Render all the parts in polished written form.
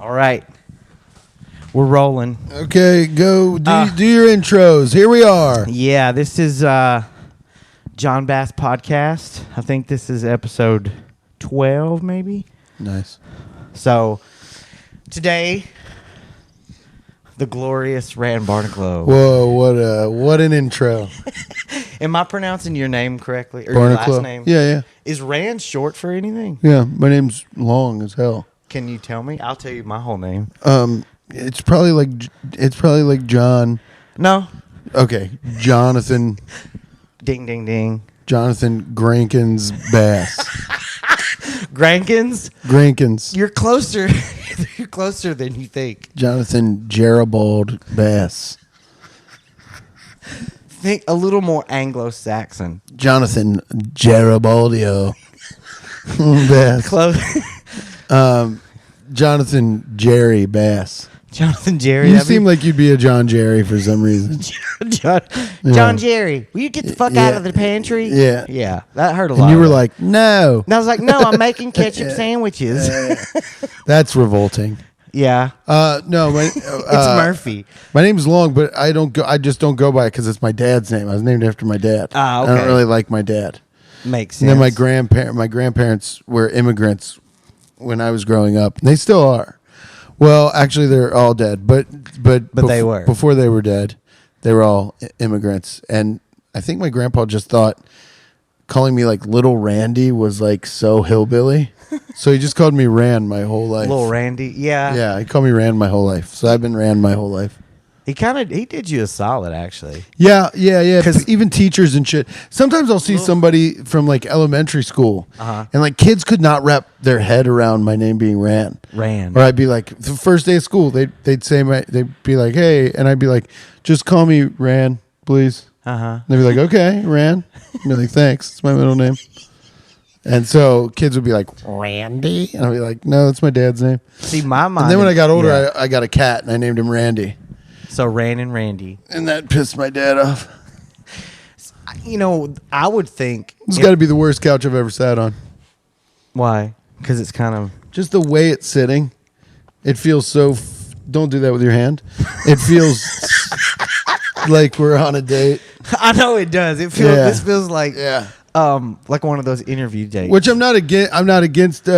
All right. We're rolling. Okay, go do your intros. Here we are. Yeah, this is John Bass Podcast. I think this is episode 12, maybe. Nice. So, today, the glorious Ran Barnaclo. Whoa, what an intro. Am I pronouncing your name correctly? Or Barnaclo. your last name? Yeah. Is Ran short for anything? Yeah, my name's long as hell. Can you tell me? I'll tell you my whole name. It's probably like John. No. Okay, Jonathan. Ding, ding, ding. Jonathan Grankins Bass. Grankins? You're closer. You're closer than you think. Jonathan Jeribaldo Bass. Think a little more Anglo-Saxon. Jonathan Jeribaldo Bass. Close. Jonathan Jerry Bass. Jonathan Jerry. You seem like you'd be a John Jerry for some reason. John Jerry, will you get the fuck out of the pantry? Yeah. Yeah, that hurt a lot. And you were like, no. And I was like, no, I'm making ketchup sandwiches. That's revolting. Yeah. No, It's Murphy. My name's long, but I just don't go by it because it's my dad's name. I was named after my dad. Ah, okay. I don't really like my dad. Makes sense. And then my grandparents were immigrants when I was growing up. They still are. Well, actually, they're all dead. But they were. Before they were dead, they were all immigrants. And I think my grandpa just thought calling me like Little Randy was like so hillbilly. So he just called me Ran my whole life. Little Randy, yeah. Yeah, he called me Ran my whole life. So I've been Ran my whole life. He did you a solid, actually. Yeah. Because even teachers and shit. Sometimes I'll see somebody from like elementary school, and like kids could not wrap their head around my name being Ran. Ran. Or I'd be like, the first day of school, they'd be like, hey, and I'd be like, just call me Ran, please. They'd be like, okay, Ran. I'd be like, thanks, it's my middle name. And so kids would be like, Randy, and I'd be like, no, that's my dad's name. See, my mind. And then when I got older, I got a cat and I named him Randy. So Ran and Randy. And that pissed my dad off. You know, I would think... It's got to be the worst couch I've ever sat on. Why? Because it's kind of... Just the way it's sitting. It feels so... Don't do that with your hand. It feels like we're on a date. I know it does. It feels. This feels like... Yeah. Like one of those interview dates. Which I'm not against,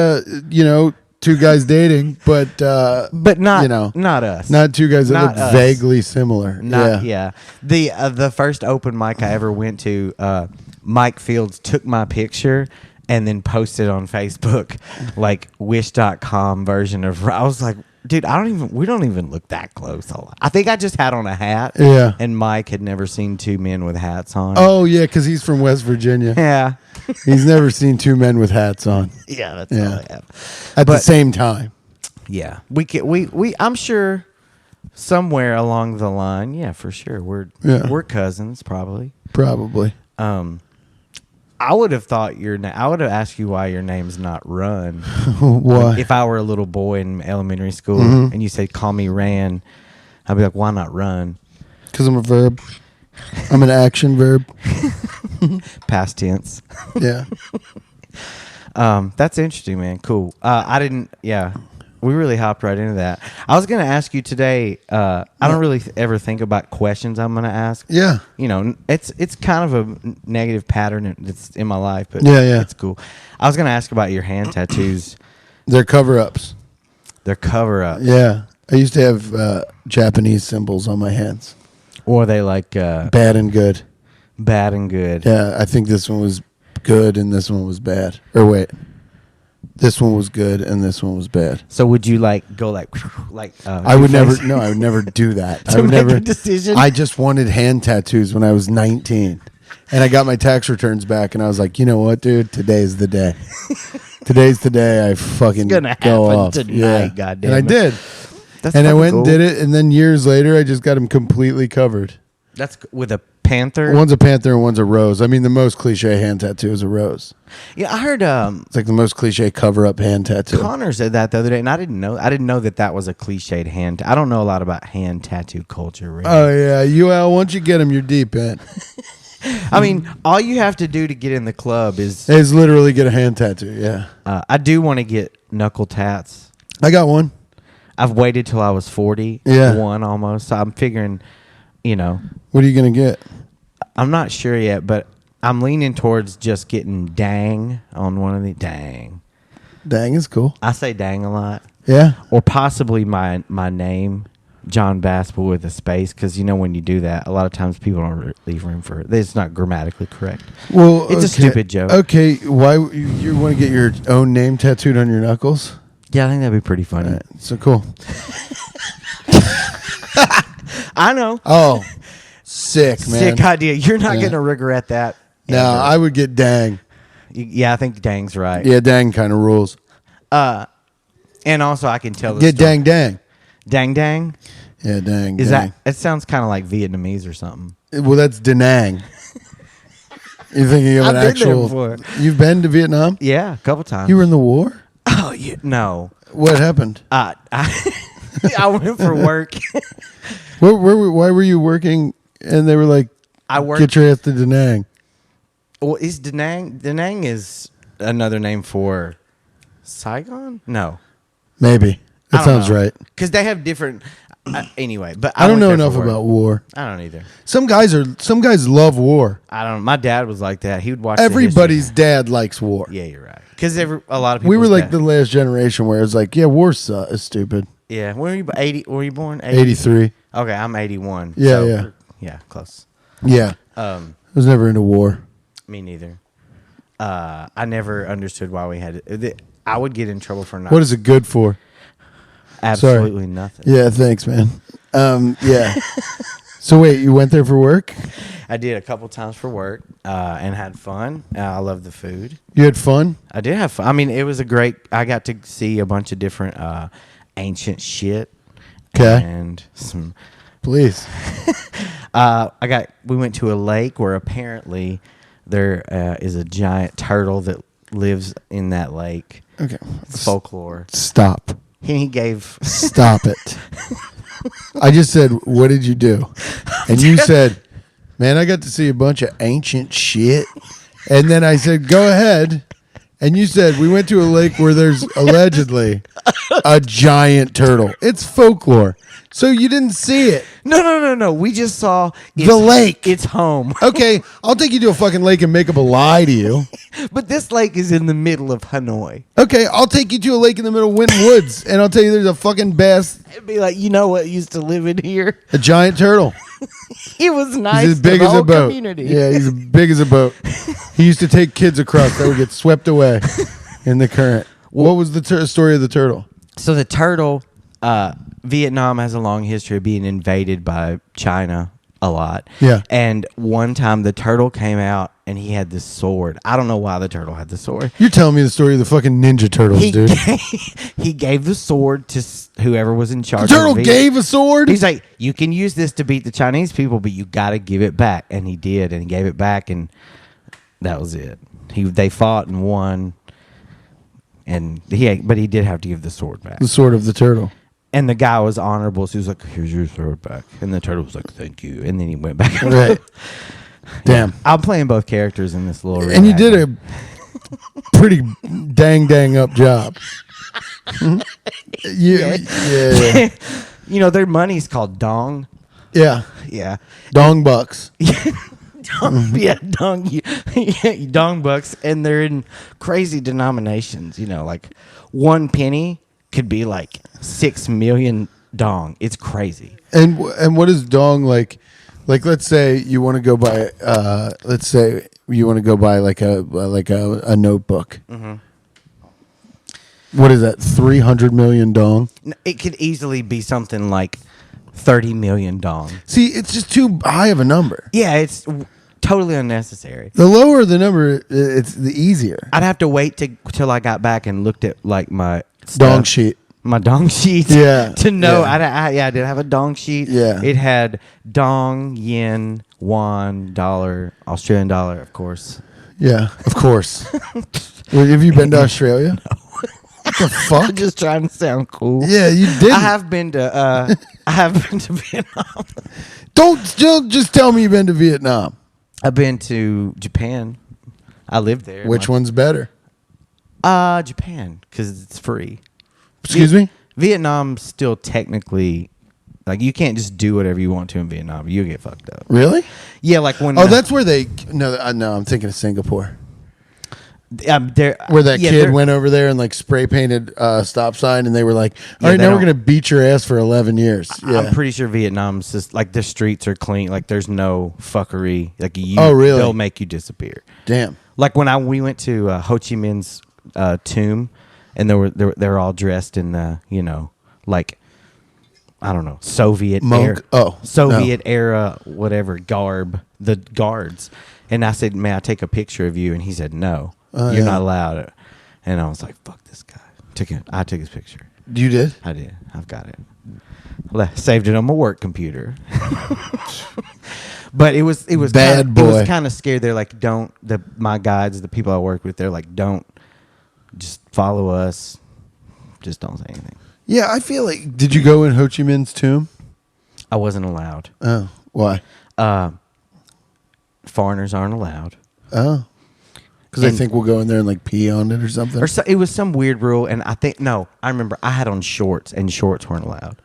two guys dating, but not not us. Not two guys that Not look us. vaguely similar. Yeah. The first open mic I ever went to, Mike Fields took my picture and then posted on Facebook like wish.com version of. I was like, dude, we don't even look that close. I think I just had on a hat. Yeah. And Mike had never seen two men with hats on. Oh yeah, because he's from West Virginia. Yeah. He's never seen two men with hats on. Yeah, that's all I have. At the same time. Yeah. We I'm sure somewhere along the line, yeah, for sure. We're cousins, probably. Probably. I would have thought I would have asked you why your name's not Run. Why? If I were a little boy in elementary school and you said call me Ran, I'd be like, why not Run? Because I'm a verb. I'm an action verb. Past tense. Yeah. That's interesting, man. Cool. We really hopped right into that. I was going to ask you today, I don't really ever think about questions I'm going to ask. Yeah. You know, it's kind of a negative pattern that's in my life, but yeah. It's cool. I was going to ask about your hand tattoos. They're cover-ups. They're cover-ups. Yeah. I used to have Japanese symbols on my hands. Or are they like... bad and good. Bad and good. Yeah, I think this one was good and this one was bad. Or wait. This one was good and this one was bad. So would you go like I would never do that. I would never. A decision? I just wanted hand tattoos when I was 19. And I got my tax returns back and I was like, you know what, dude? Today's the day. Today's the day I fucking it's gonna go happen off. Tonight, yeah. goddamn. And I did. That's and I went cool. and did it, and then years later I just got them completely covered. That's with a panther? One's a panther and one's a rose. I mean, the most cliche hand tattoo is a rose. Yeah, I heard it's like the most cliche cover-up hand tattoo. Connor said that the other day, and I didn't know that was a cliched hand. I don't know a lot about hand tattoo culture. Really. Oh yeah, once you get them, you're deep in. I mean, all you have to do to get in the club is literally get a hand tattoo. Yeah, I do want to get knuckle tats. I got one. I've waited till I was 40. Yeah. One almost. So I'm figuring, What are you going to get? I'm not sure yet, but I'm leaning towards just getting dang on one of the dang. Dang is cool. I say dang a lot. Yeah. Or possibly my name, Jon Bass, but with a space, because when you do that, a lot of times people don't leave room for it. It's not grammatically correct. Well, it's a stupid joke. Okay, why you want to get your own name tattooed on your knuckles? Yeah, I think that'd be pretty funny. Right, so cool. I know. Oh, sick, man. Sick idea. You're not going to regret that. No, I would get dang. Yeah, I think dang's right. Yeah, dang kind of rules. And also I can tell the Get story. dang. Dang dang? Yeah, dang. Is dang. that? It sounds kind of like Vietnamese or something. Well, that's Danang. You're thinking of an I've been there actual. before. You've been to Vietnam? Yeah, a couple times. You were in the war? Oh, no. What happened? I went for work. Why were you working? And they were like, I worked. Get your ass to Da Nang. Well, is Da Nang? Da Nang is another name for Saigon? No. Maybe. That sounds right. Because they have different. Anyway, but I don't know enough about war. I don't either. Some guys love war. I don't. My dad was like that. He would watch. Everybody's dad likes war. Yeah, you're right. Because a lot of people. We were like the last generation where it's like, yeah, war is stupid. Yeah. When were you? 80? Were you born? 83. Okay, I'm 81. Yeah, so yeah. Yeah, close. Yeah. I was never into war. Me neither. I never understood why we had it. I would get in trouble for not. What is it good for? Absolutely nothing. Yeah, thanks, man. Yeah. So wait, you went there for work? I did a couple times for work and had fun. I love the food. You had fun? I did have fun. I mean, it was I got to see a bunch of different ancient shit. Okay. And some. Please. We went to a lake where apparently there is a giant turtle that lives in that lake. Okay. It's folklore. Stop. He gave. Stop it. I just said, what did you do? And you said, man, I got to see a bunch of ancient shit. And then I said, go ahead. And you said, we went to a lake where there's allegedly a giant turtle. It's folklore. So you didn't see it. No. We just saw the lake. It's home. Okay, I'll take you to a fucking lake and make up a lie to you. But this lake is in the middle of Hanoi. Okay, I'll take you to a lake in the middle of Winton Woods, and I'll tell you there's a fucking bass. It'd be like, you know what used to live in here? A giant turtle. It was nice. He's as big as a boat. Community. Yeah, he's as big as a boat. He used to take kids across that would get swept away in the current. What was the story of the turtle? So the turtle, Vietnam has a long history of being invaded by China a lot. Yeah. And one time the turtle came out and he had this sword. I don't know why the turtle had the sword. You're telling me the story of the fucking Ninja Turtles, dude. He gave the sword to whoever was in charge. The turtle gave a sword? He's like, you can use this to beat the Chinese people, but you got to give it back. And he did, and he gave it back, and that was it. They fought and won, but he did have to give the sword back. The sword of the turtle. And the guy was honorable, so he was like, here's your sword back. And the turtle was like, thank you. And then he went back. Right. Damn. I'm playing both characters in this little And you did a pretty dang up job. Yeah. Their money's called dong. Yeah. Yeah. Dong bucks. Yeah, dong bucks. And they're in crazy denominations. Like 1 penny could be like 6 million dong. It's crazy. And what is dong like? Like, let's say you want to go buy. Like a notebook. Mm-hmm. What is that? 300 million dong. It could easily be something like 30 million dong. See, it's just too high of a number. Yeah, it's totally unnecessary. The lower the number, it's the easier. I'd have to wait till I got back and looked at like my dong sheet. My dong sheet. Yeah. To know. Yeah. I did have a dong sheet. Yeah. It had dong, yen, won, dollar, Australian dollar, of course. Yeah, of course. Have you been to Australia? No. What the fuck? I'm just trying to sound cool. Yeah, you did. I have been to Vietnam. Don't just tell me you've been to Vietnam. I've been to Japan. I lived there. Which one's better? Japan, because it's free. Excuse me? Vietnam's still technically like you can't just do whatever you want to in Vietnam. You get fucked up. Really? Yeah, like when. Oh, that's where they. No, I'm thinking of Singapore. Where that kid went over there and like spray painted stop sign, and they were like, "All right, now we're gonna beat your ass for 11 years." Yeah. I'm pretty sure Vietnam's just like the streets are clean. Like there's no fuckery. Like really? They'll make you disappear. Damn. Like when we went to Ho Chi Minh's tomb, and they were all dressed in like I don't know Soviet era whatever garb, the guards, and I said, "May I take a picture of you?" And he said, "No." You're not allowed. And I was like, fuck this guy. I took his picture. You did? I did. I've got it. Saved it on my work computer. But it was bad boy. It was kind of scared. They're like, my guides, the people I work with, they're like, don't just follow us. Just don't say anything. Yeah, I feel like, did you go in Ho Chi Minh's tomb? I wasn't allowed. Oh, why? Foreigners aren't allowed. Oh. Because I think we'll go in there and like pee on it or something. It was some weird rule, and I remember I had on shorts, and shorts weren't allowed.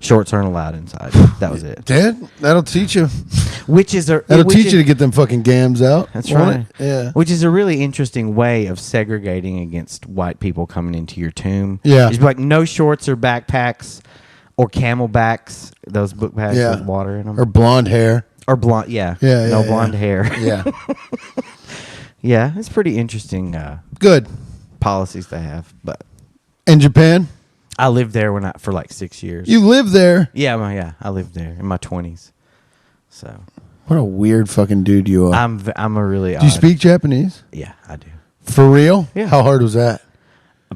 Shorts aren't allowed inside. That was it. Dad, that'll teach you. That'll teach you to get them fucking gams out. That's right. Yeah. Which is a really interesting way of segregating against white people coming into your tomb. Yeah. It's like no shorts or backpacks or camelbacks, those book bags with water in them. Or blonde hair. Or blonde, yeah. Yeah. No blonde hair. Yeah. Yeah, it's pretty interesting. Good policies they have, but in Japan, I lived there for like 6 years. You lived there? Yeah, I lived there in my 20s. So, what a weird fucking dude you are. I'm a really. Do you speak Japanese? Yeah, I do. For real? Yeah. How hard was that?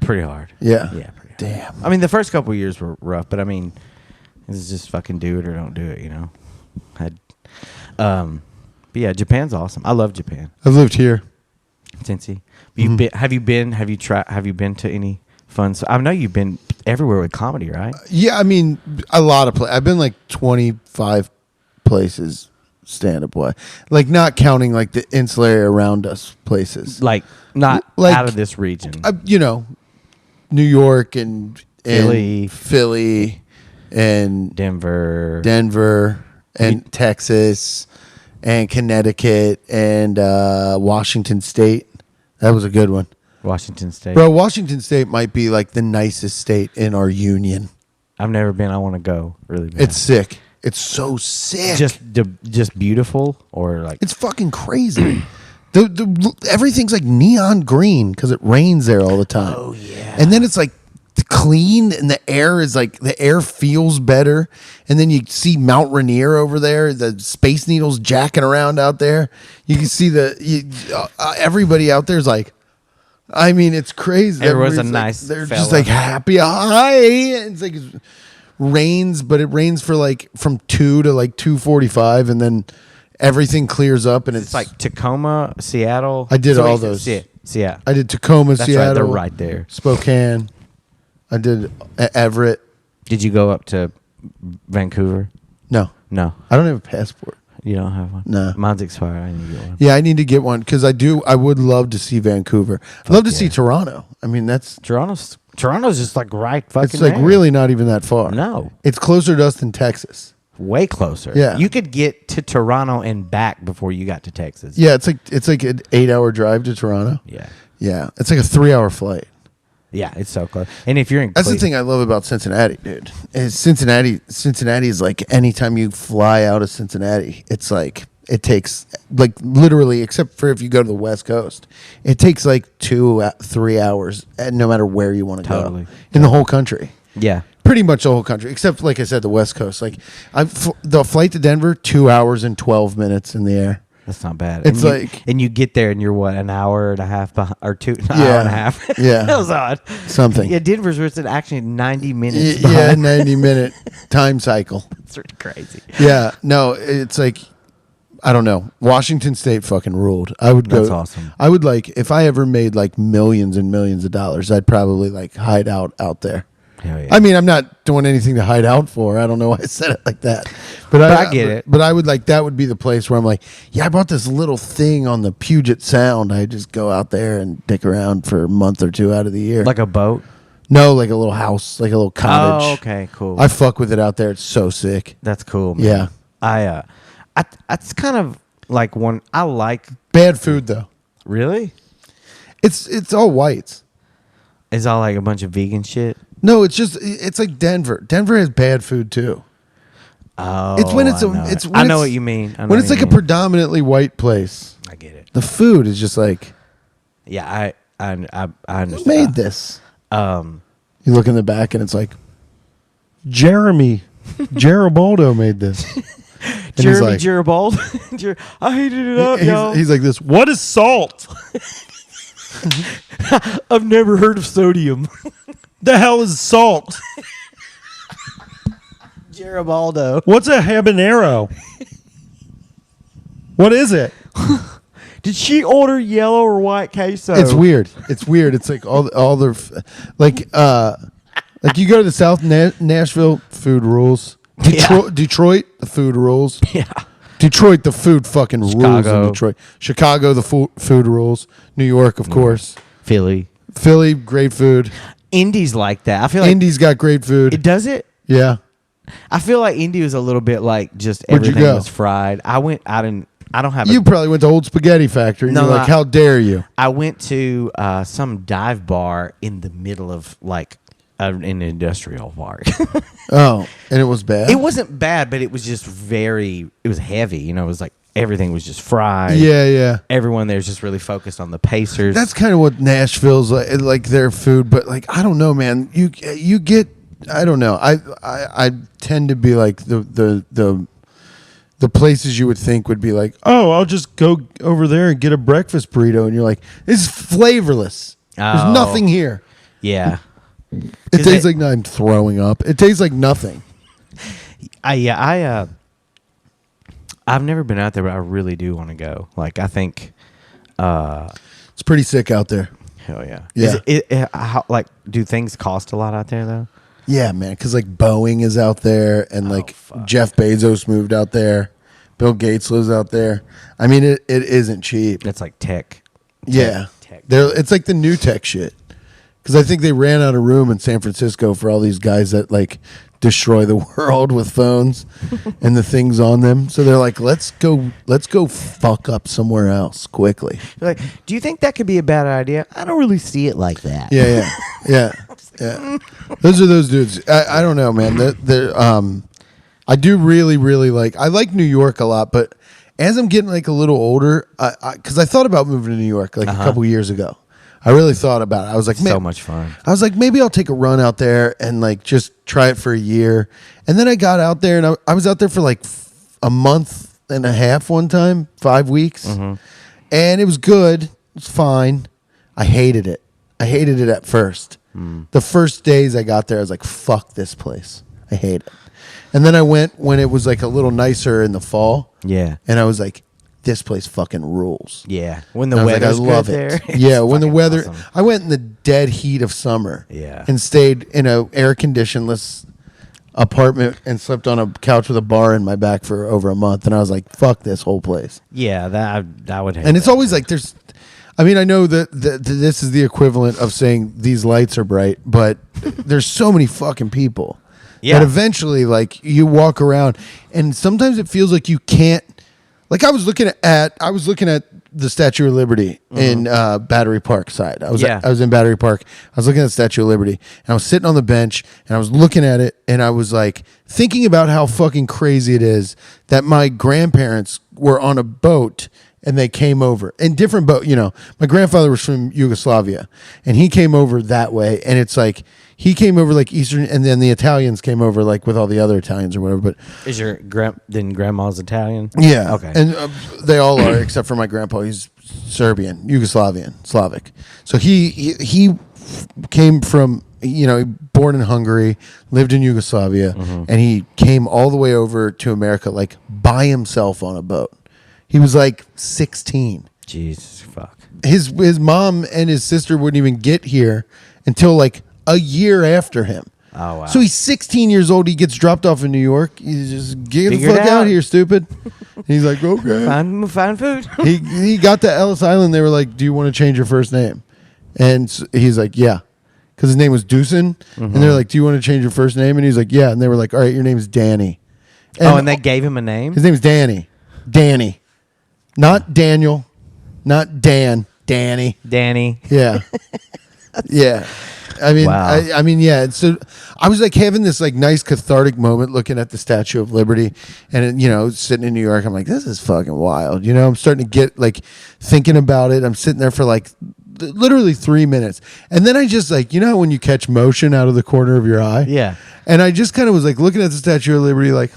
Pretty hard. Yeah. Yeah, pretty hard. Damn. I mean, the first couple of years were rough, but I mean, it's just fucking do it or don't do it, But yeah, Japan's awesome. I love Japan. I've lived here. Cincy. Have you been to any fun? So I know you've been everywhere with comedy, right? Yeah, I mean, a lot of places. I've been like 25 places stand-up wise. Like not counting like the insular area around us places. Like not like, out of this region. New York and Philly and Denver and Texas and Connecticut and Washington State. That was a good one. Washington State. Bro, Washington State might be like the nicest state in our union. I've never been. I want to go really bad. It's sick. It's so sick. Just beautiful or like... It's fucking crazy. Everything's like neon green because it rains there all the time. Oh, yeah. And then it's like clean and the air feels better. And then you see Mount Rainier over there, the Space Needles jacking around out there. You can see everybody out there is like, I mean, it's crazy. Everyone's a nice They're fella. just like happy. Hi. It's like it rains, but it rains for like from 2 to like 2:45 and then everything clears up and it's like Tacoma, Seattle. I did all those. Seattle. I did Tacoma, That's Seattle. Right, they're right there. Spokane. I did Everett. Did you go up to Vancouver? No. I don't have a passport. You don't have one? No. Mine's expired. I need to get one. Yeah, I need to get one because I would love to see Vancouver. I'd love to see Toronto. I mean, Toronto's just like right fucking It's like there. really not even that far. No. It's closer to us than Texas. Way closer. Yeah. You could get to Toronto and back before you got to Texas. Yeah, it's like an 8-hour drive to Toronto. Yeah. Yeah, it's like a 3-hour flight. Yeah, it's so close. And if you're in That's the thing I love about Cincinnati, dude. Is Cincinnati is like anytime you fly out of Cincinnati, it's like it takes like literally, except for if you go to the West Coast, it takes like 2-3 hours, no matter where you want to go in the whole country. Yeah, pretty much the whole country, except like I said, the West Coast. Like the flight to Denver, 2 hours and 12 minutes in the air. That's not bad. It's and you get there and you're what, an hour and a half or hour and a half. Yeah, that was odd. Something. Yeah, Denver's actually 90 minutes. Yeah, 90-minute time cycle. It's really crazy. Yeah, no, it's like I don't know. Washington State fucking ruled. I would go. That's awesome. I would like if I ever made like millions and millions of dollars, I'd probably like hide out there. Hell yeah. I mean, I'm not doing anything to hide out for. I don't know why I said it like that. But I get it. But I would like that would be the place where I'm like, yeah, I bought this little thing on the Puget Sound. I just go out there and dick around for a month or two out of the year. Like a boat? No, like a little house, like a little cottage. Oh, okay, cool. I fuck with it out there. It's so sick. That's cool, man. Yeah. I it's kind of like one I like. Bad food though. Really? It's all whites. It's all like a bunch of vegan shit. No, it's like Denver. Denver has bad food too. Oh, It's when I know what you mean. When it's like a predominantly white place. I get it. The food is just like, Yeah, I understand. who made this? You look in the back and it's like, Jeremy Jeribaldo made this. And Jeremy he's like, Jeribaldo. I heated it up, y'all. he's like this. What is salt? I've never heard of sodium. The hell is salt? Jeribaldo. What's a habanero? What is it? Did she order yellow or white queso? It's weird. It's weird. It's like all the like you go to the South Nashville, food rules. Detroit, the food rules. Yeah. Detroit, the food fucking rules Chicago. in Detroit. Chicago, the food rules. New York, of course. Philly, great food. Indy's like that. I feel like Indy's got great food. it does it. Yeah. I feel like Indy was a little bit like just Where'd you everything go? was fried. I don't have. You probably went to Old Spaghetti Factory. And No, you're like, how dare you? I went to some dive bar in the middle of like an industrial park. Oh, and it was bad? It wasn't bad, but it was just it was heavy. You know, it was like everything was just fried. Yeah. Everyone there's just really focused on the Pacers. That's kind of what Nashville's like their food, but like I don't know, man. You get I don't know. I tend to be like the places you would think would be like, oh, I'll just go over there and get a breakfast burrito, and you're like, this is flavorless. There's nothing here. Yeah. It tastes like I'm throwing up. It tastes like nothing. I've never been out there, but I really do want to go. Like, I think It's pretty sick out there. hell yeah. Yeah. Do things cost a lot out there though? Yeah, man, because like Boeing is out there, and like fuck. Jeff Bezos moved out there. Bill Gates lives out there. I mean, it isn't cheap. That's like tech. Yeah, Tech. it's like the new tech shit. Because I think they ran out of room in San Francisco for all these guys that like destroy the world with phones and the things on them. So they're like, let's go fuck up somewhere else quickly. Like, do you think that could be a bad idea? I don't really see it like that. Yeah. Those are those dudes. I don't know, man. I do really, really I like New York a lot, but as I'm getting like a little older, because I thought about moving to New York like a couple years ago. I really thought about it. I was like, man, So much fun. I was like, maybe I'll take a run out there and like just try it for a year. And then I got out there and I was out there for like a month and a half one time, 5 weeks. Mm-hmm. And it was good. It was fine. I hated it. I hated it at first. The first days I got there, I was like, fuck this place. I hate it. And then I went when it was like a little nicer in the fall. Yeah. And I was like, this place fucking rules. Yeah. When the And I was like, weather's I love good it. there. Yeah, it's when the fucking weather, awesome. I went in the dead heat of summer. Yeah. And stayed in a air conditionless apartment and slept on a couch with a bar in my back for over a month. And I was like, fuck this whole place. Yeah, that I would hate. And it's that always too. like I mean, I know that this is the equivalent of saying these lights are bright, but there's so many fucking people. Yeah. That eventually, like, you walk around, and sometimes it feels like you can't. Like, I was looking at the Statue of Liberty in Battery Park side. I was in Battery Park. I was looking at the Statue of Liberty, and I was sitting on the bench, and I was looking at it, and I was like thinking about how fucking crazy it is that my grandparents were on a boat. And they came over in different boat. You know, my grandfather was from Yugoslavia, and he came over that way. And it's like he came over like Eastern, and then the Italians came over like with all the other Italians or whatever. But Is your grandma's Italian? yeah, Okay. and they all are except for my grandpa. He's Serbian, Yugoslavian, Slavic. So he came from born in Hungary, lived in Yugoslavia, and he came all the way over to America like by himself on a boat. He was like 16. Jesus fuck. His mom and his sister wouldn't even get here until like a year after him. Oh wow. So he's 16 years old. He gets dropped off in New York. He's just get the Figure it fuck out out. here, stupid. And he's like, okay. Find food. He got to Ellis Island. They were like, do you want to change your first name? And he's like, yeah. because his name was Deucin. And they're like, do you want to change your first name? And he's like, yeah. And they were like, all right, your name is Danny. And they gave him a name? His name is Danny. Danny. Not Daniel. Not Dan. Danny. Danny. Yeah. Yeah. I mean, wow. I mean, yeah. So I was like having this like nice cathartic moment looking at the Statue of Liberty, and sitting in New York, I'm like, this is fucking wild. I'm starting to get like thinking about it. I'm sitting there for like literally 3 minutes, and then I just like, when you catch motion out of the corner of your eye, yeah. And I just kind of was like looking at the Statue of Liberty, like.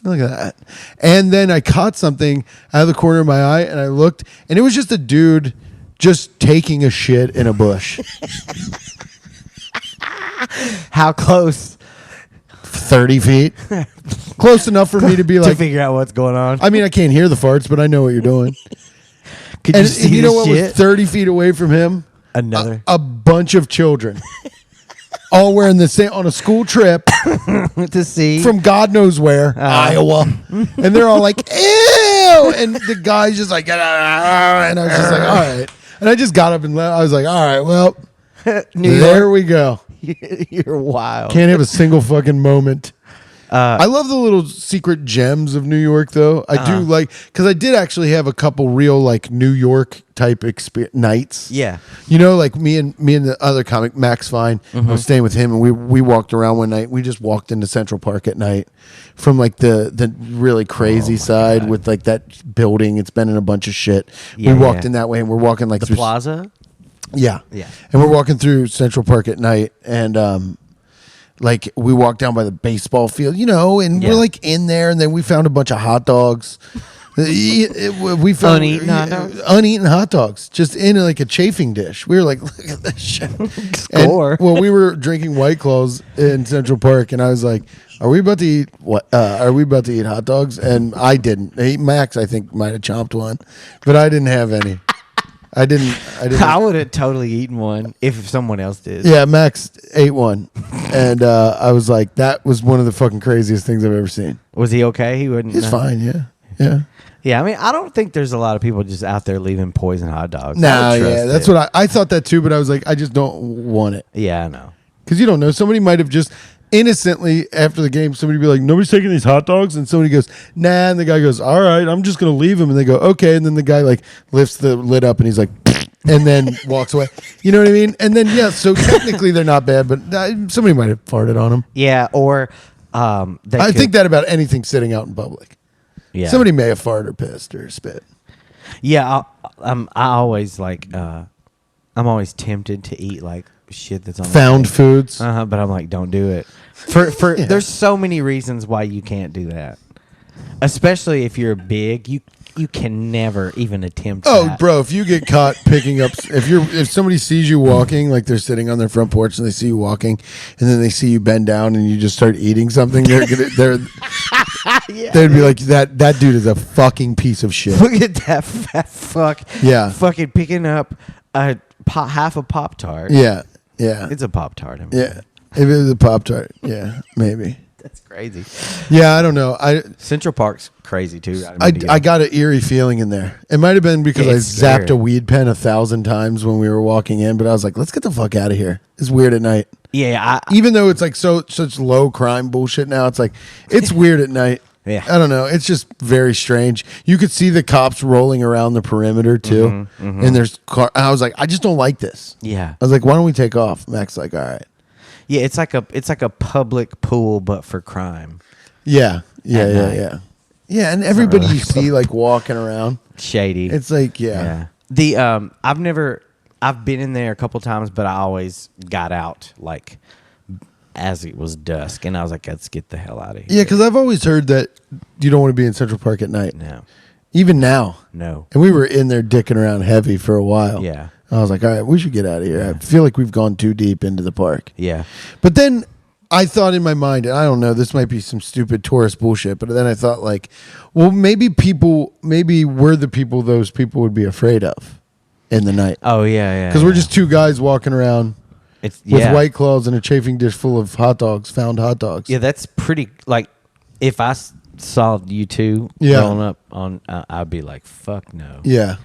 Look at that. And then I caught something out of the corner of my eye, and I looked, and it was just a dude just taking a shit in a bush. How close? 30 feet. Close enough for me to be like... to figure out what's going on. I mean, I can't hear the farts, but I know what you're doing. Could and you see you know the what shit? was 30 feet away from him? Another. A bunch of children. All wearing the same on a school trip to see from God knows where, Iowa, and they're all like, "Ew!" And the guy's just like, and I was just like, "All right," and I just got up and left. I was like, "All right, well, there we go." You're wild. Can't have a single fucking moment. I love the little secret gems of New York, though. I do like, because I did actually have a couple real like New York type nights. Yeah, like me and the other comic Max Fine. I was staying with him, and we walked around one night. We just walked into Central Park at night from like the really crazy side God. With like that building. It's been in a bunch of shit. Yeah, we walked in that way, and we're walking like the plaza. Yeah, yeah, and we're walking through Central Park at night, and like we walked down by the baseball field, and we're like in there, and then we found a bunch of hot dogs. We found uneaten hot dogs just in like a chafing dish. We were like, look at this shit. Score. Well, we were drinking White Claws in Central Park, and I was like, are we about to eat what? Are we about to eat hot dogs? And I didn't. Max, I think, might have chomped one, but I didn't have any. I didn't. I would have totally eaten one if someone else did. Yeah, Max ate one, and I was like, that was one of the fucking craziest things I've ever seen. Was he okay? He wouldn't. He's fine. Yeah. Yeah, I mean, I don't think there's a lot of people just out there leaving poison hot dogs. No, yeah, that's what I thought that too, but I was like, I just don't want it. Yeah, I know. Because you don't know. Somebody might have just innocently, after the game, somebody be like, nobody's taking these hot dogs, and somebody goes, nah, and the guy goes, all right, I'm just going to leave them, and they go, okay, and then the guy like lifts the lid up, and he's like, and then walks away. You know what I mean? And then, yeah, so technically they're not bad, but somebody might have farted on them. Yeah, or I think that about anything sitting out in public. Yeah. Somebody may have farted or pissed or spit. Yeah, I always like, I'm always tempted to eat like shit that's on found foods. But I'm like, don't do it. For there's so many reasons why you can't do that. Especially if you're big, you can never even attempt that. Bro, if you get caught picking up, if somebody sees you walking, like they're sitting on their front porch and they see you walking, and then they see you bend down and you just start eating something, they'd be like, that dude is a fucking piece of shit. Look at that fat fuck. Yeah, fucking picking up half a Pop-Tart. Yeah, it's a Pop-Tart. Yeah, if it was a Pop-Tart, yeah, maybe. That's crazy. Yeah, I don't know. Central Park's crazy too. I got an eerie feeling in there. It might have been because I zapped a weed pen 1,000 times when we were walking in, but I was like, let's get the fuck out of here. It's weird at night. Yeah, even though it's like such low crime bullshit now, it's like it's weird at night. Yeah, I don't know. It's just very strange. You could see the cops rolling around the perimeter too, and there's car. I was like, I just don't like this. Yeah, I was like, why don't we take off? Max like, all right. Yeah, it's like a public pool, but for crime. Yeah, and everybody you see like walking around shady. It's like yeah. I've been in there a couple times, but I always got out like as it was dusk, and I was like, let's get the hell out of here. Yeah, because I've always heard that you don't want to be in Central Park at night. No, even now. No, and we were in there dicking around heavy for a while. Yeah. I was like, all right, we should get out of here. Yeah. I feel like we've gone too deep into the park. Yeah. But then I thought in my mind, and I don't know, this might be some stupid tourist bullshit, but then I thought like, well, maybe we're the people those people would be afraid of in the night. Oh, yeah. Because we're just two guys walking around with White Claws and a chafing dish full of found hot dogs. Yeah, that's pretty, like, if I saw you two growing up, I'd be like, fuck no. Yeah.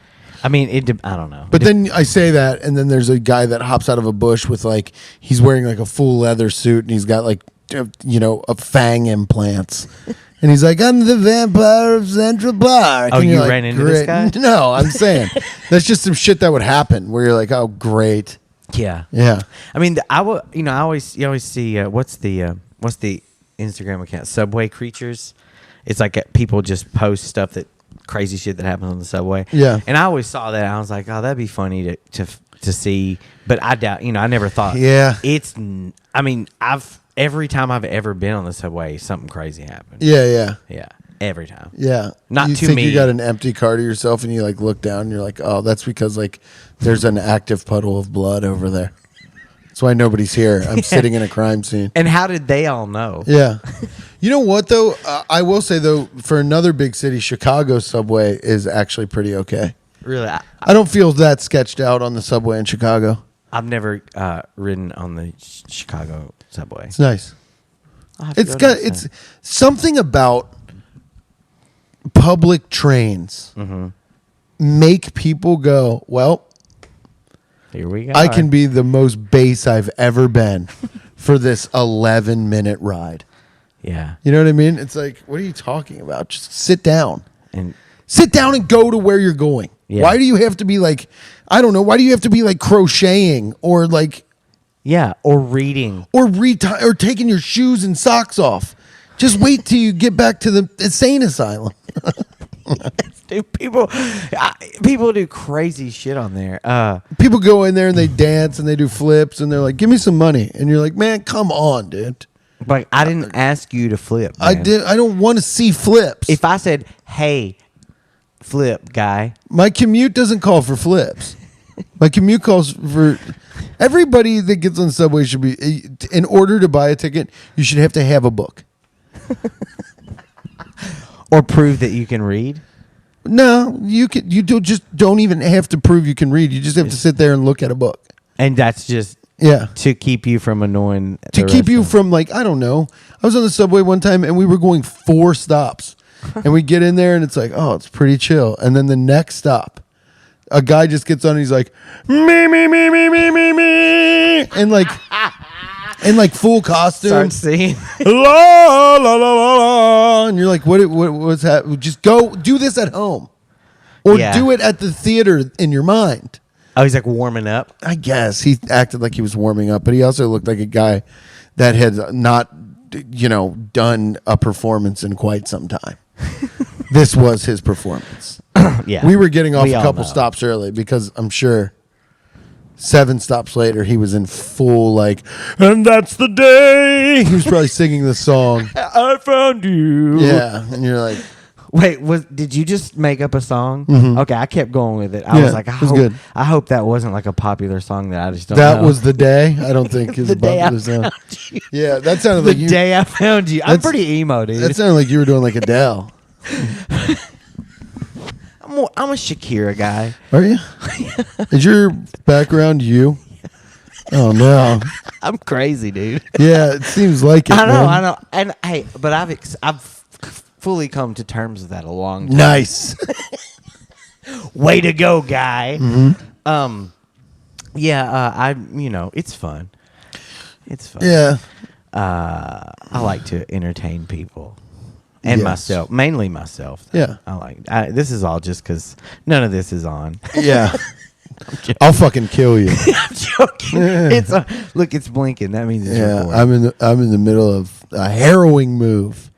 I mean, I don't know. But then I say that, and then there's a guy that hops out of a bush with like he's wearing like a full leather suit, and he's got like a fang implants, and he's like, "I'm the vampire of Central Park." Oh, and you you're ran like, into this guy? No, I'm saying that's just some shit that would happen where you're like, "Oh, great." Yeah. Yeah. I mean, you always see what's the Instagram account? Subway Creatures. It's like people just post stuff that crazy shit that happens on the subway. Yeah. And I always saw that. I was like, oh, that'd be funny to see. But I doubt. I never thought. Yeah. I mean, every time I've ever been on the subway, something crazy happened. Yeah. Yeah. Every time. Yeah. Not you to think me. You got an empty car to yourself, and you like look down, and you're like, "Oh, that's because like there's an active puddle of blood over there." That's why nobody's here. I'm sitting in a crime scene. And how did they all know? Yeah. You know what, though? I will say, though, for another big city, Chicago's subway is actually pretty okay. Really? I don't feel that sketched out on the subway in Chicago. I've never ridden on the Chicago subway. It's nice. It's something about public trains make people go, well, here we go. I can be the most base I've ever been for this 11-minute ride. Yeah. You know what I mean? It's like, what are you talking about? Just sit down. And sit down and go to where you're going. Yeah. Why do you have to be like, I don't know, why do you have to be like crocheting or like or reading or taking your shoes and socks off? Just wait till you get back to the insane asylum. Dude, people do crazy shit on there. People go in there and they dance and they do flips and they're like, "Give me some money," and you're like, "Man, come on, dude." Like, I didn't ask you to flip. Man. I did. I don't want to see flips. If I said, "Hey, flip, guy," my commute doesn't call for flips. My commute calls for everybody that gets on the subway should be. In order to buy a ticket, you should have to have a book. or prove that you can read. No, you can. You don't even have to prove you can read. You just have to sit there and look at a book. And that's just to keep you from annoying. To keep you from like, I don't know. I was on the subway one time and we were going 4 stops, and we get in there and it's like, oh, it's pretty chill. And then the next stop, a guy just gets on and he's like, me, and like. In like full costume, start singing, la, la, la, la, la, and you're like, what's happening? Just go do this at home, or do it at the theater in your mind. Oh, he's like warming up. I guess he acted like he was warming up, but he also looked like a guy that had not, done a performance in quite some time. This was his performance. Yeah, we were getting off a couple stops early because I'm sure. 7 stops later, he was in full like, and that's the day. He was probably singing the song. I found you. Yeah, and you're like, wait, did you just make up a song? Mm-hmm. Okay, I kept going with it. I was like, good. I hope that wasn't like a popular song that I just don't that know. was the day. I don't think is a popular song. Yeah, that sounded like the day I found you. I'm pretty emo, dude. That sounded like you were doing like Adele. I'm a Shakira guy. Are you? Is your background you? Oh no, I'm crazy, dude. Yeah, it seems like it. I know. And hey, but I've fully come to terms with that a long time. Nice. Way to go, guy. Mm-hmm. It's fun. It's fun. Yeah. I like to entertain people. And myself, mainly myself. Yeah. This is all just because none of this is on. Yeah. I'll fucking kill you. I'm joking. Look, it's blinking. That means it's recording. I'm in the middle of a harrowing move.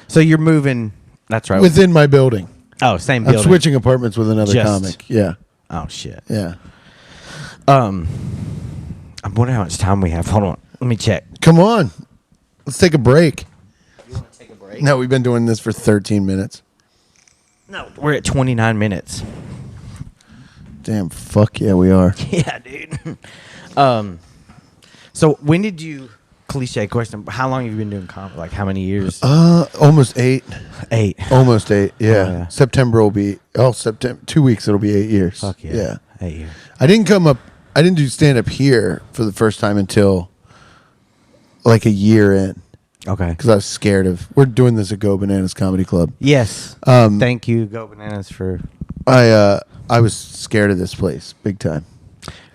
So you're moving. That's right. Within my building. Oh, same building. I'm switching apartments with another comic. Yeah. Oh shit. Yeah. I'm wondering how much time we have. Hold on. Let me check. Come on. Let's take a break. You want to take a break? No, we've been doing this for 13 minutes. No, we're at 29 minutes. Damn, fuck yeah, we are. Yeah, dude. So when did you, cliche question, how long have you been doing comedy? Like how many years? Almost 8. 8. Almost 8, yeah. Oh, yeah. September will be, September, 2 weeks it'll be 8 years. Fuck yeah. Yeah. 8 years. I didn't do stand-up here for the first time until like a year in. Okay. Because I was scared we're doing this at Go Bananas Comedy Club. Yes. Thank you, Go Bananas, for I was scared of this place big time.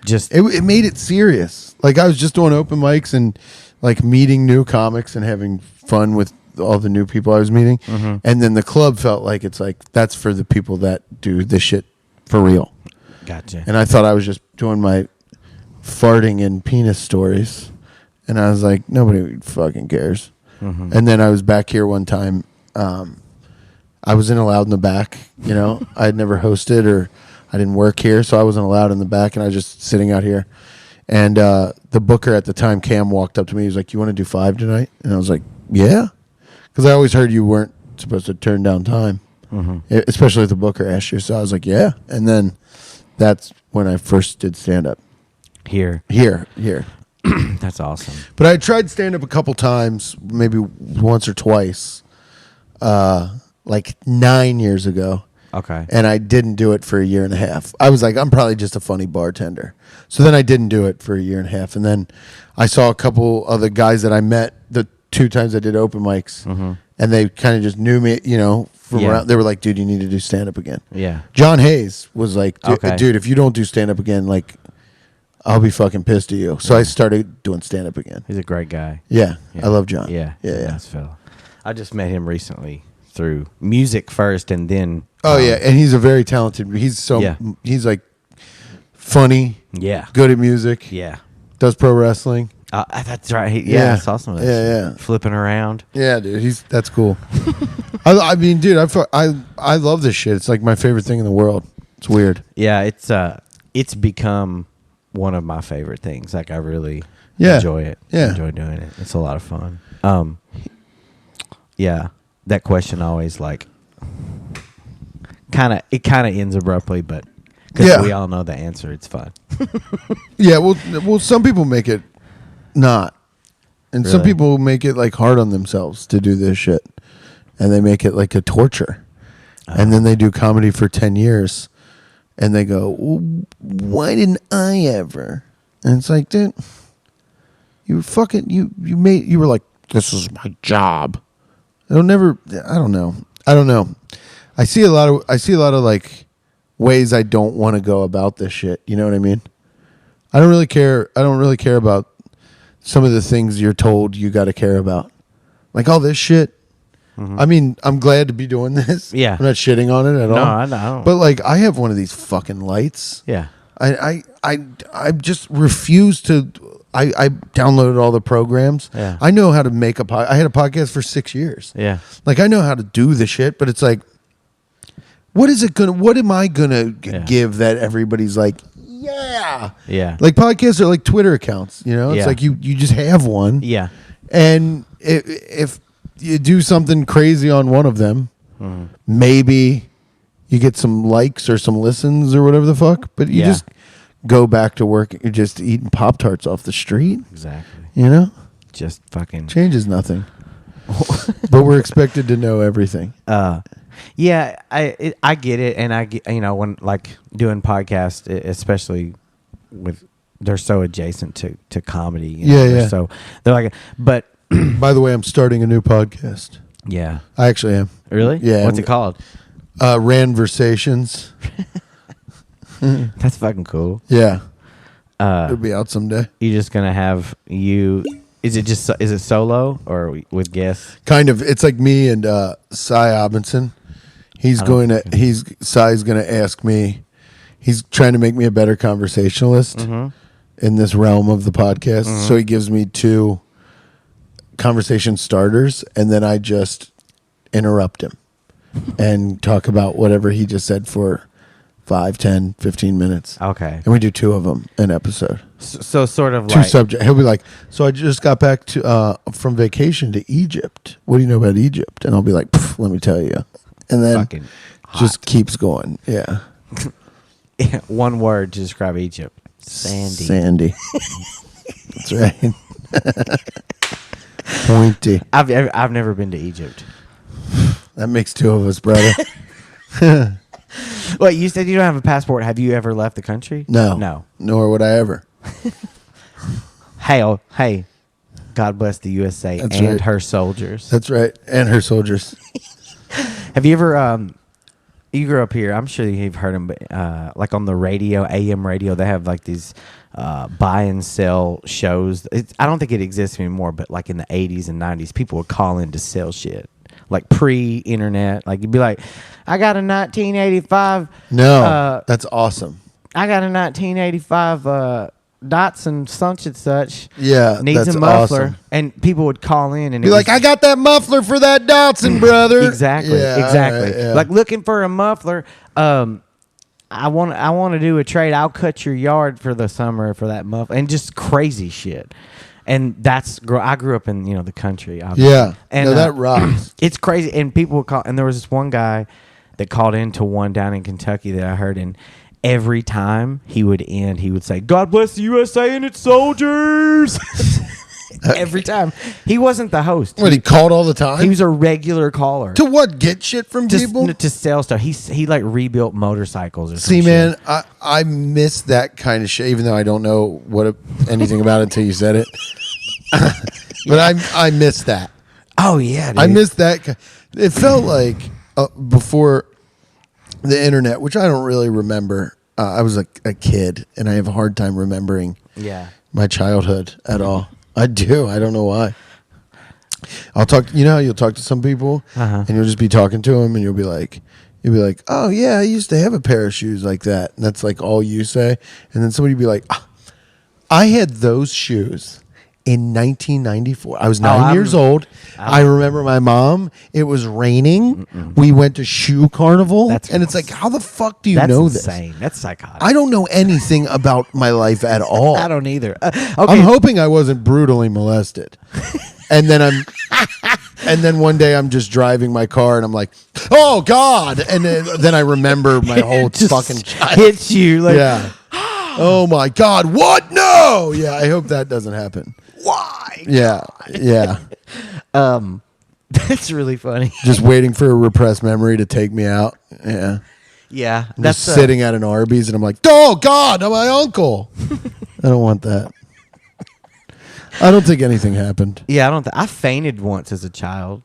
Just It made it serious. Like I was just doing open mics and like meeting new comics and having fun with all the new people I was meeting. Mm-hmm. And then the club felt like it's like that's for the people that do this shit for real. gotcha. And I thought I was just doing my farting and penis stories. And I was like, nobody fucking cares. Mm-hmm. And then I was back here one time. I wasn't allowed in the back. You know, I had never hosted or I didn't work here, so I wasn't allowed in the back, and I was just sitting out here. And the booker at the time, Cam, walked up to me. He was like, "You want to do 5 tonight?" And I was like, "Yeah," because I always heard you weren't supposed to turn down time, especially if the booker asked you. So I was like, "Yeah." And then that's when I first did stand up. Here. That's awesome. But I tried stand up a couple times, maybe once or twice, like 9 years ago. Okay. And I didn't do it for a year and a half. I was like, I'm probably just a funny bartender. So then I didn't do it for a year and a half. And then I saw a couple other guys that I met the 2 times I did open mics. Mm-hmm. And they kind of just knew me, you know, from Yeah. around. They were like, dude, you need to do stand up again. Yeah. John Hayes was like, Okay. dude, if you don't do stand up again, like, I'll be fucking pissed at you. So I started doing stand up again. He's a great guy. Yeah. I love John. Yeah. Yeah. He's a nice fella. I just met him recently through music first, and then. Oh yeah, and he's a very talented. He's like funny, good at music, does pro wrestling. That's right. That's awesome. Yeah. Flipping around. Yeah, dude, that's cool. I mean, dude, I love this shit. It's like my favorite thing in the world. It's weird. Yeah, it's become one of my favorite things. Like I really enjoy it. Yeah, enjoy doing it. It's a lot of fun. Yeah, that question always like. It kind of ends abruptly, but because we all know the answer, it's fun. Yeah, well, some people make it not, and some Really? people make it like hard on themselves to do this shit, and they make it like a torture, and then they do comedy for 10 years, and they go, well, "Why didn't I ever?" And it's like, dude, you were like, "This is my job." I don't know. I see a lot of like ways I don't want to go about this shit. You know what I mean? I don't really care about some of the things you're told you got to care about. Like all this shit. Mm-hmm. I mean, I'm glad to be doing this. Yeah. I'm not shitting on it at all. No, I don't. But like I have one of these fucking lights. Yeah. I just refuse to I downloaded all the programs. Yeah. I know how to make I had a podcast for 6 years. Yeah. Like I know how to do the shit, but it's like what am I gonna give that everybody's like, yeah. Like podcasts are like Twitter accounts, you know? It's like you just have one. Yeah. And if you do something crazy on one of them, maybe you get some likes or some listens or whatever the fuck, but you just go back to work, you're just eating Pop-Tarts off the street. Exactly. You know? Just fucking changes nothing. But we're expected to know everything. Yeah, I get it, and I get, when like doing podcasts, especially with they're so adjacent to comedy. Yeah. So they're like, but by the way, I'm starting a new podcast. Yeah, I actually am. Really? Yeah. What's it called? Ran Versations. That's fucking cool. Yeah. It'll be out someday. You're just gonna have you. Is it solo or with guests? Kind of. It's like me and Cy Robinson. Sai's gonna ask me. He's trying to make me a better conversationalist in this realm of the podcast. So he gives me 2 conversation starters, and then I just interrupt him and talk about whatever he just said for 5, 10, 15 minutes. Okay. And we do 2 of them an episode. So sort of 2 like subjects. He'll be like, so I just got back from vacation to Egypt. What do you know about Egypt? And I'll be like, let me tell you. And then fucking just keeps going. Yeah. One word to describe Egypt. Sandy. Sandy. That's right. Pointy. I've never been to Egypt. That makes 2 of us, brother. Wait, you said you don't have a passport. Have you ever left the country? No. Nor would I ever. Hey, God bless the USA That's and right. her soldiers. That's right. And her soldiers. Have you ever You grew up here. I'm sure you've heard them, but like on the radio, AM radio, they have like these buy and sell shows. I don't think it exists anymore, but like in the 80s and 90s, people would call in to sell shit. Like pre-internet. Like you'd be like, I got a 1985. No, that's awesome. I got a 1985 Datsun such and such. Yeah, needs that's a muffler. awesome. And people would call in and be like, I got that muffler for that Datsun, brother. Exactly. Yeah, exactly. right, yeah. Like looking for a muffler. I want to do a trade. I'll cut your yard for the summer for that muffler, and just crazy shit. And I grew up in the country. Obviously. Yeah, and that rocks. It's crazy. And people would call, and there was this one guy that called into one down in Kentucky that I heard, and every time he would end, he would say, "God bless the USA and its soldiers." Every time. He wasn't the host. What, he called all the time? He was a regular caller. To what? Get shit from people? To sell stuff. He like rebuilt motorcycles or See, some man, shit. I miss that kind of shit, even though I don't know anything about it until you said it. But I miss that. Oh, yeah, dude. I miss that. It felt like before the internet, which I don't really remember. I was a kid, and I have a hard time remembering my childhood at all. I do. I don't know why. I'll talk. You'll talk to some people, and you'll just be talking to them, and you'll be like, "Oh yeah, I used to have a pair of shoes like that," and that's like all you say. And then somebody would be like, "I had those shoes in 1994. I was 9 years old. I remember my mom. It was raining. We went to Shoe Carnival, and it's like, how the fuck do you know this? That's insane. That's psychotic. I don't know anything about my life at all. I don't either. Okay. I'm hoping I wasn't brutally molested. And then one day I'm just driving my car and I'm like, oh God. And then I remember my whole fucking child. Hits you like, yeah. Oh my God. What? No. Yeah. I hope that doesn't happen. Why? Yeah. Yeah. That's really funny. Just waiting for a repressed memory to take me out. Yeah. Yeah. That's sitting at an Arby's and I'm like, oh God, I'm my uncle. I don't want that. I don't think anything happened. Yeah, I fainted once as a child.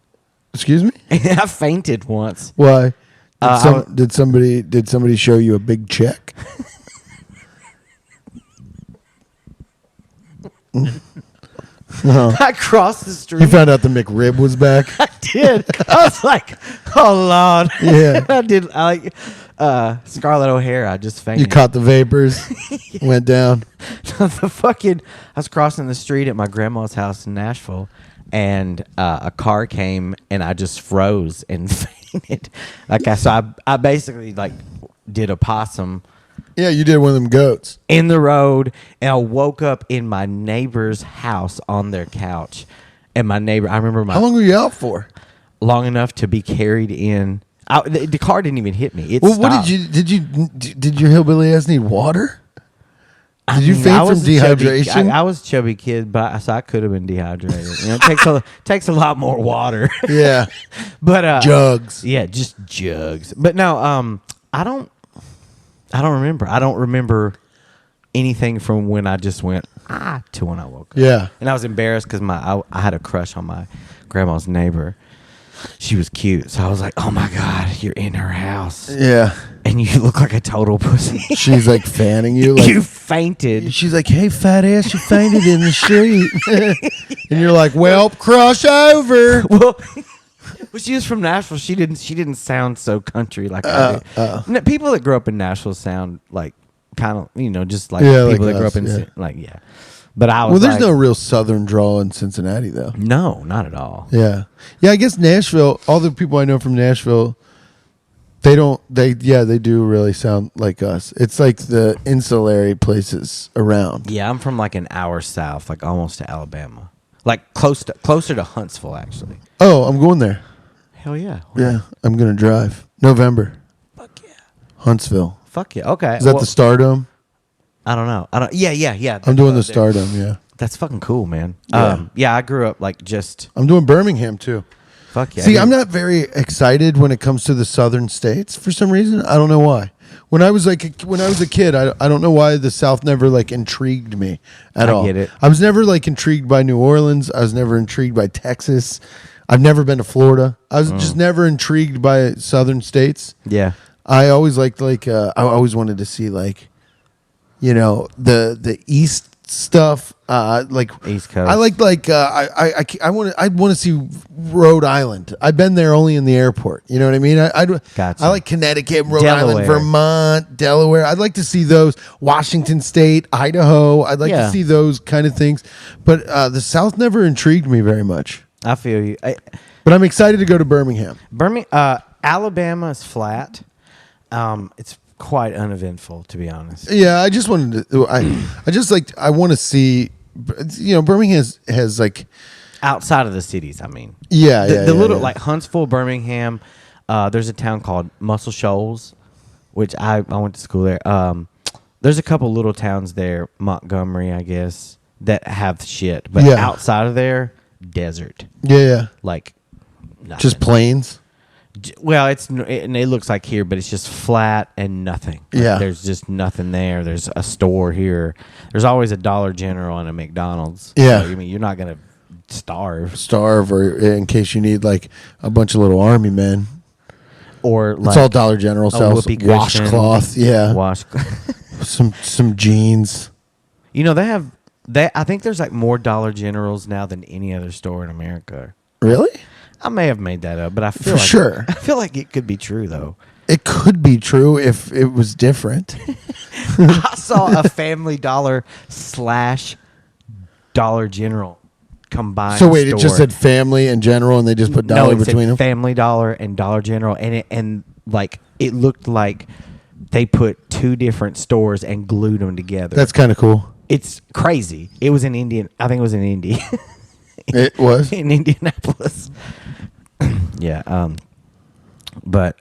Excuse me? I fainted once. Why? Did somebody show you a big check? No. I crossed the street. You found out the McRib was back? I did. I was like, oh Lord. Yeah. I like Scarlett O'Hara. I just fainted. You caught the vapors. Went down. I was crossing the street at my grandma's house in Nashville, and a car came, and I just froze and fainted. I basically like did a possum. Yeah, you did one of them goats. In the road, and I woke up in my neighbor's house on their couch. And my neighbor, I remember How long were you out for? Long enough to be carried in. The car didn't even hit me. Well, what did your hillbilly ass need water? Did you faint from dehydration? I was a chubby kid, so I could have been dehydrated. It takes a lot more water. Yeah, but jugs. Yeah, just jugs. But no, I don't remember. I don't remember anything from when I just went to when I woke up. Yeah, and I was embarrassed because I had a crush on my grandma's neighbor. She was cute, so I was like, "Oh my God, you're in her house." Yeah, and you look like a total pussy. She's like fanning you. Like, you fainted. She's like, "Hey, fat ass, you fainted in the street," and you're like, "Well, crush over." Well, she was from Nashville. She didn't sound so country like I do. No, people that grow up in Nashville sound like kind of just like people like that grew us, up in But I was well, there's no real southern drawl in Cincinnati though. No, not at all. Yeah. I guess Nashville. All the people I know from Nashville, they do really sound like us. It's like the insulary places around. Yeah, I'm from like an hour south, like almost to Alabama, like closer to Huntsville actually. Oh, I'm going there. Hell yeah. Yeah, I'm gonna drive November. Fuck yeah. Huntsville. Fuck yeah. Okay. Is that the Stardome? I don't know. Yeah. I'm doing the Stardome. Yeah. That's fucking cool, man. Yeah. I grew up like just. I'm doing Birmingham too. Fuck yeah. See, I'm not very excited when it comes to the southern states for some reason. I don't know why. When I was a kid, I don't know why the South never like intrigued me at all. I get it. I was never like intrigued by New Orleans. I was never intrigued by Texas. I've never been to Florida. I was just never intrigued by southern states. Yeah. I always liked I always wanted to see the East stuff. East Coast. I liked I want to see Rhode Island. I've been there only in the airport. You know what I mean? Gotcha. I like Connecticut, Rhode Delaware. Island, Vermont, Delaware. I'd like to see those. Washington State, Idaho. I'd like to see those kind of things. But the South never intrigued me very much. I feel you. But I'm excited to go to Birmingham. Alabama is flat. It's quite uneventful, to be honest. Yeah, I just wanted to. I want to see. Birmingham has like Outside of the cities, I mean. Yeah, the little like Huntsville, Birmingham. There's a town called Muscle Shoals, which I went to school there. There's a couple little towns there, Montgomery, I guess, that have shit, but outside of there, desert. Yeah. Like nothing. Just plains. Well, it looks like here, but it's just flat and nothing. Like, there's just nothing there. There's a store here. There's always a Dollar General and a McDonald's. Yeah. So, I mean, you're not gonna starve, or in case you need like a bunch of little army men, or like it's all Dollar General sells washcloth. Yeah, some jeans. I think there's like more Dollar Generals now than any other store in America. Really? I may have made that up, but I feel sure. I feel like it could be true though. It could be true if it was different. I saw a Family Dollar / Dollar General combined. So wait, store. it just said Family and General, and they just put Dollar between them. Family Dollar and Dollar General, and it looked like they put two different stores and glued them together. That's kind of cool. It's crazy. It was in Indian. I think it was in Indy. It was in Indianapolis. Yeah. But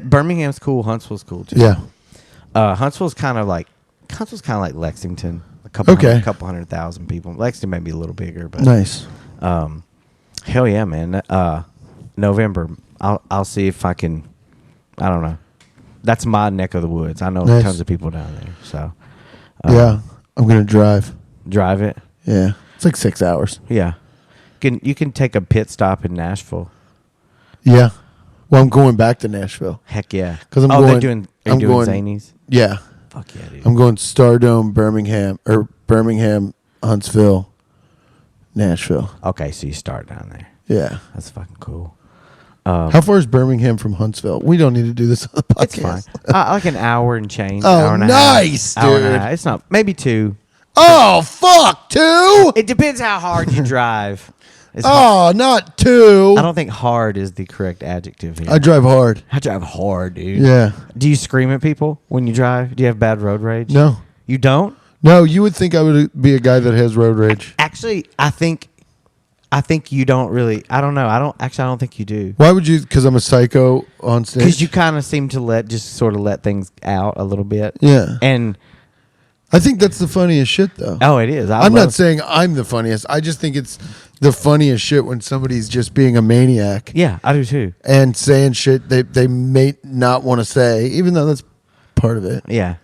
Birmingham's cool. Huntsville's cool too. Yeah. Huntsville's kind of like Lexington. A couple 100,000 people. Lexington may be a little bigger, but nice. Hell yeah, man. November. I'll see if I can. I don't know. That's my neck of the woods. I know tons of people down there. So yeah, I'm gonna drive. Drive it. Yeah, it's like 6 hours. Yeah, you can take a pit stop in Nashville. Yeah. Well, I'm going back to Nashville. Heck yeah. Because I'm going. Are you doing Zanies? Yeah. Fuck yeah, dude. I'm going Stardome, Birmingham, Huntsville, Nashville. Okay, so you start down there. Yeah. That's fucking cool. How far is Birmingham from Huntsville? We don't need to do this on the podcast. It's fine. Like an hour and change. Oh, hour and nice, a half, dude. Hour and a half. It's not. Maybe 2. Oh, fuck, 2? It depends how hard you drive. Not 2. I don't think hard is the correct adjective here. I drive hard. I drive hard, dude. Yeah. Do you scream at people when you drive? Do you have bad road rage? No. You don't? No, you would think I would be a guy that has road rage. Actually, I think you don't really. I don't know. I don't think you do. Why would you? Because I'm a psycho on stage. Because you kind of seem to let things out a little bit. Yeah. And I think that's the funniest shit, though. Oh, it is. I'm not saying I'm the funniest. I just think it's the funniest shit when somebody's just being a maniac. Yeah, I do too. And saying shit they may not want to say, even though that's part of it. Yeah.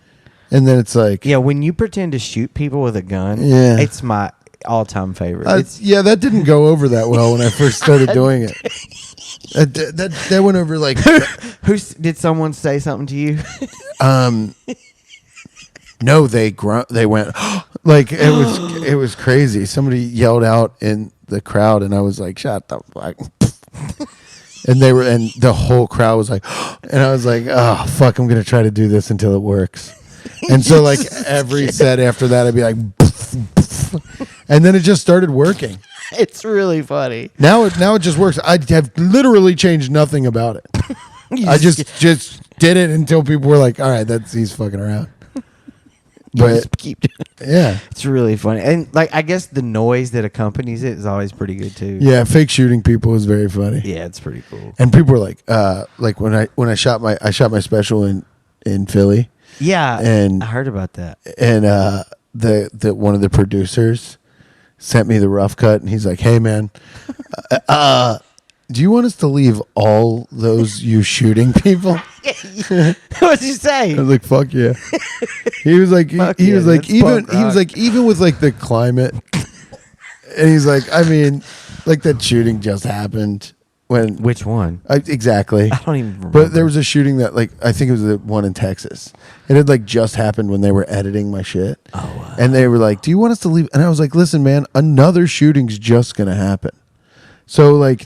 And then it's like... Yeah, when you pretend to shoot people with a gun, it's my all-time favorite. That didn't go over that well when I first started doing it. That went over like... Did someone say something to you? No, they went like it was crazy. Somebody yelled out in the crowd, and I was like, "Shut the fuck!" and the whole crowd was like, and I was like, "Oh fuck, I'm gonna try to do this until it works." And so like every set after that, I'd be like, and then it just started working. It's really funny. Now it just works. I have literally changed nothing about it. I just did it until people were like, "All right, he's fucking around." But keep doing it. Yeah, it's really funny, and like I guess the noise that accompanies it is always pretty good too. Yeah, fake shooting people is very funny. Yeah, it's pretty cool. And people were like when I shot my special in Philly. Yeah, and I heard about that. And the one of the producers sent me the rough cut, and he's like, "Hey man, do you want us to leave all those you shooting people?" What'd you say? I was like, "Fuck yeah." He was like, even with like the climate, and he's like, I mean, like that shooting just happened, Which one? Exactly. I don't even remember. But there was a shooting that, like, I think it was the one in Texas. It had, like, just happened when they were editing my shit. Oh, wow. And they were like, do you want us to leave? And I was like, listen, man, another shooting's just going to happen. So, like,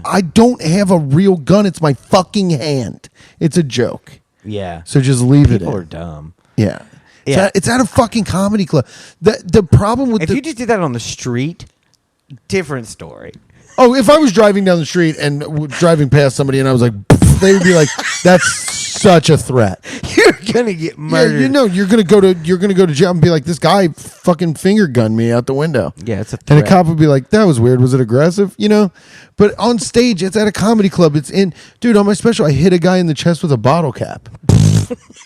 I don't have a real gun. It's my fucking hand. It's a joke. Yeah. So just leave it in. People are dumb. Yeah. Yeah. It's at a fucking comedy club. The problem with if you just did that on the street, different story. Oh, if I was driving down the street and driving past somebody and I was like, they would be like, that's such a threat. You're gonna get murdered. Yeah, you're gonna go to jail and be like, this guy fucking finger gunned me out the window. Yeah, it's a threat. And a cop would be like, that was weird. Was it aggressive? But on stage, it's at a comedy club. It's in, dude, on my special, I hit a guy in the chest with a bottle cap,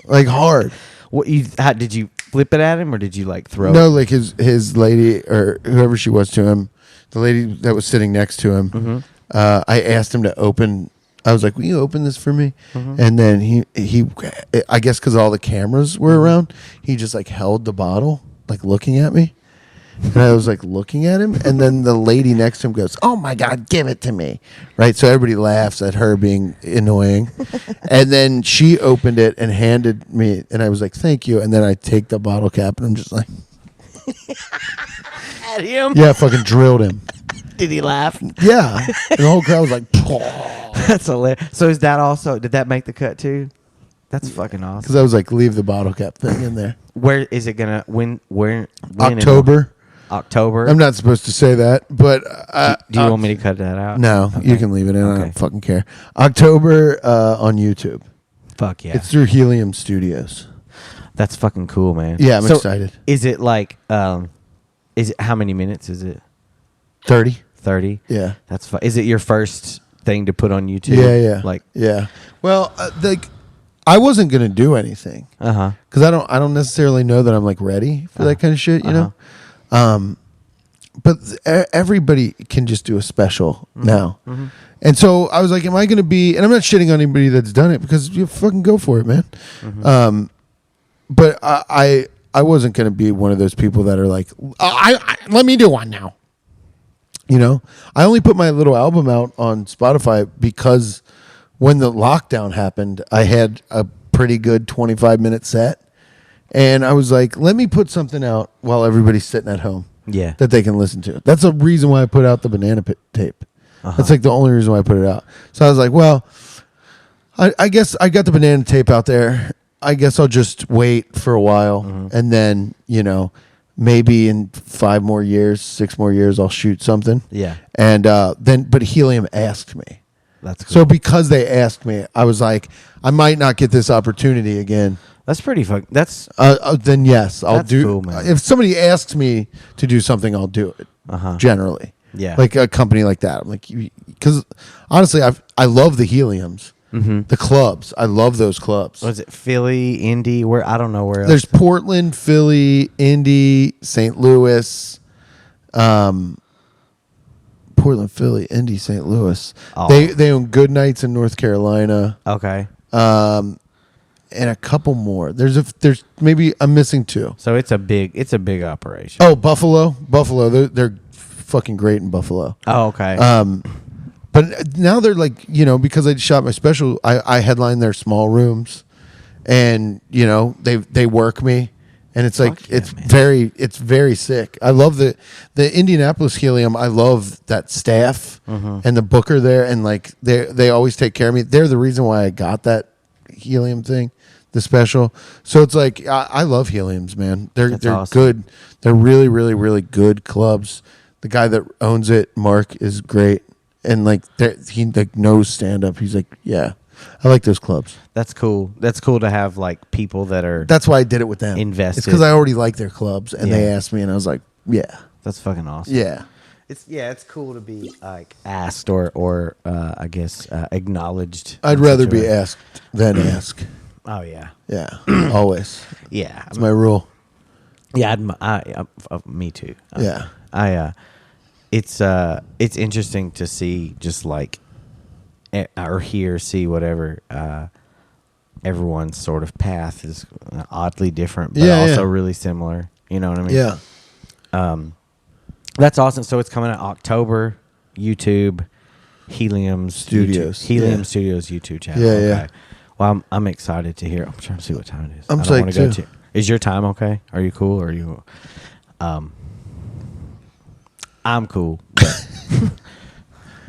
like hard. What did you flip it at him or did you like throw? No, like his lady or whoever she was to him. The lady that was sitting next to him, I asked him to open. I was like, "Will you open this for me?" And then he, I guess because all the cameras were around, he just like held the bottle, like looking at me, and I was like looking at him. And then the lady next to him goes, "Oh my God, give it to me!" Right? So everybody laughs at her being annoying, and then she opened it and handed me, and I was like, "Thank you." And then I take the bottle cap, and I'm just like. At him? Yeah, fucking drilled him. Did he laugh? Yeah. And the whole crowd was like, That's hilarious. So is that also, did that make the cut too? That's fucking awesome. because I was like, leave the bottle cap thing in there. Where is it gonna, when October. October? I'm not supposed to say that, but do you want me to cut that out? No, Okay. you can leave it in. I Okay. don't fucking care. October on YouTube. Fuck yeah. It's through Helium Studios. That's fucking cool, man. Yeah, I'm excited. Is it like, how many minutes is it? 30. 30? Yeah. That's fun. Is it your first thing to put on YouTube? Yeah. Like, yeah. Well, I wasn't gonna do anything because I don't necessarily know that I'm like ready for that kind of shit, you know. But everybody can just do a special now, and so I was like, am I gonna be? And I'm not shitting on anybody that's done it because you fucking go for it, man. But I wasn't gonna be one of those people that are like, I let me do one now. I only put my little album out on Spotify because when the lockdown happened, I had a pretty good 25-minute set. And I was like, let me put something out while everybody's sitting at home. Yeah. That they can listen to. That's the reason why I put out the banana tape. That's like the only reason why I put it out. So I was like, well, I guess I got the banana tape out there. I guess I'll just wait for a while. And then, maybe in 5 more years, 6 more years, I'll shoot something. Yeah. And but Helium asked me. That's cool. So because they asked me, I was like, I might not get this opportunity again. That's pretty fun. That's then yes, I'll do. Cool, man. If somebody asks me to do something, I'll do it. Generally, yeah. Like a company like that, I'm like, because honestly, I love the Heliums, the clubs. I love those clubs. Was it Philly, Indy? Where I don't know where else. There's Portland, Philly, Indy, St. Louis. Portland, Philly, Indy, St. Louis. Oh. They own Good Nights in North Carolina. Okay. And a couple more. There's maybe I'm missing 2. So it's a big operation. Oh, Buffalo. They're fucking great in Buffalo. Oh, okay. But now they're like, because I shot my special, I headline their small rooms, and they work me. And it's like it's very sick. I love the Indianapolis Helium. I love that staff and the booker there, and like they always take care of me. They're the reason why I got that Helium thing, the special. So it's like I love Heliums, man. They're awesome. Good. They're really, really, really good clubs. The guy that owns it, Mark, is great, and like he like knows stand up. He's like, yeah. I like those clubs. That's cool. That's cool to have like people that are. That's why I did it with them. Invested. It's because I already like their clubs, and they asked me, and I was like, "Yeah, that's fucking awesome." Yeah, it's cool to be like asked or I guess acknowledged. I'd rather be asked than ask. Oh yeah, yeah, always. Yeah, it's my rule. Yeah, me too. Yeah, it's interesting to see just like. Or see whatever everyone's sort of path is oddly different, but also really similar. You know what I mean? Yeah. That's awesome. So it's coming out October, YouTube, Helium Studios. Helium Studios YouTube channel. Yeah, okay. yeah. Well, I'm excited to hear. I'm trying to see what time it is. I'm I don't wanna psyched go too. Is your time okay? Are you cool? Or are you? I'm cool. But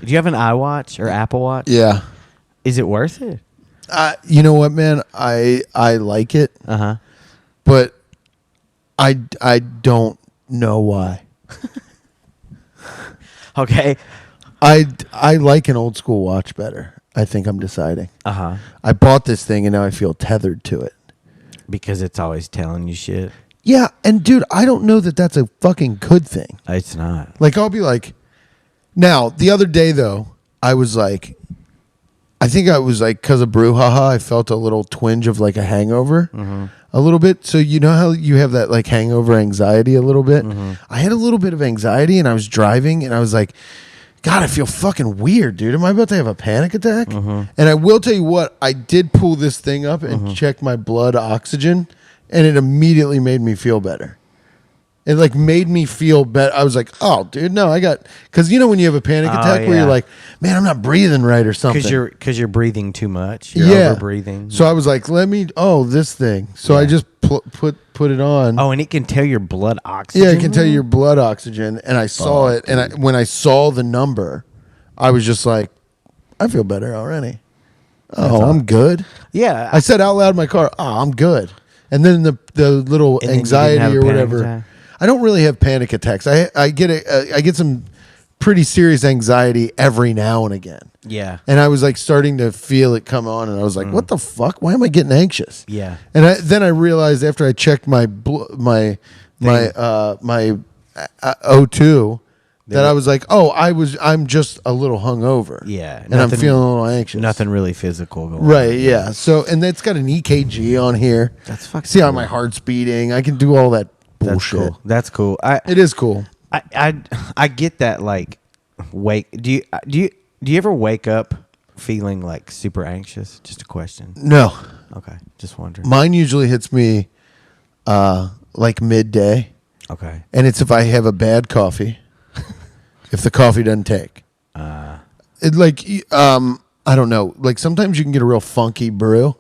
do you have an iWatch or Apple Watch? Yeah. Is it worth it? You know what, man? I like it, but I don't know why. Okay. I like an old school watch better. I think I'm deciding. I bought this thing and now I feel tethered to it. Because it's always telling you shit. Yeah, and dude, I don't know that that's a fucking good thing. It's not. Like, I'll be like, now, the other day, though, I was like, I think I was like, because of brouhaha, I felt a little twinge of like a hangover a little bit. So, you know how you have that like hangover anxiety a little bit? I had a little bit of anxiety and I was driving and I was like, God, I feel fucking weird, dude. Am I about to have a panic attack? And I will tell you what, I did pull this thing up and check my blood oxygen, and it immediately made me feel better. It like made me feel better. I was like, oh, dude, no, I got, because you know when you have a panic attack where you're like, man, I'm not breathing right or something. Because you're breathing too much. You're over breathing. So I was like, this thing. So I just put it on. Oh, and it can tell your blood oxygen. Yeah, it can tell you your blood oxygen. And I saw it. Dude. And when I saw the number, I was just like, I feel better already. Oh, I'm good. Yeah. I said out loud in my car, oh, I'm good. And then the little anxiety or whatever. Attack. I don't really have panic attacks. I get some pretty serious anxiety every now and again. Yeah. And I was like starting to feel it come on, and I was like, "What the fuck? Why am I getting anxious?" Yeah. And then I realized after I checked my O2 that I was like, "Oh, I'm just a little hungover." Yeah. And I'm feeling a little anxious. Nothing really physical going on. Right, yeah. So, and it's got an EKG on here. That's fucking See how cool. my heart's beating. I can do all that bullshit. That's cool. It is cool. I get that. Like, do you ever wake up feeling like super anxious? Just a question. No. Okay, just wondering. Mine usually hits me like midday. Okay. And it's if I have a bad coffee. If the coffee doesn't take. It like I don't know. Like sometimes you can get a real funky brew.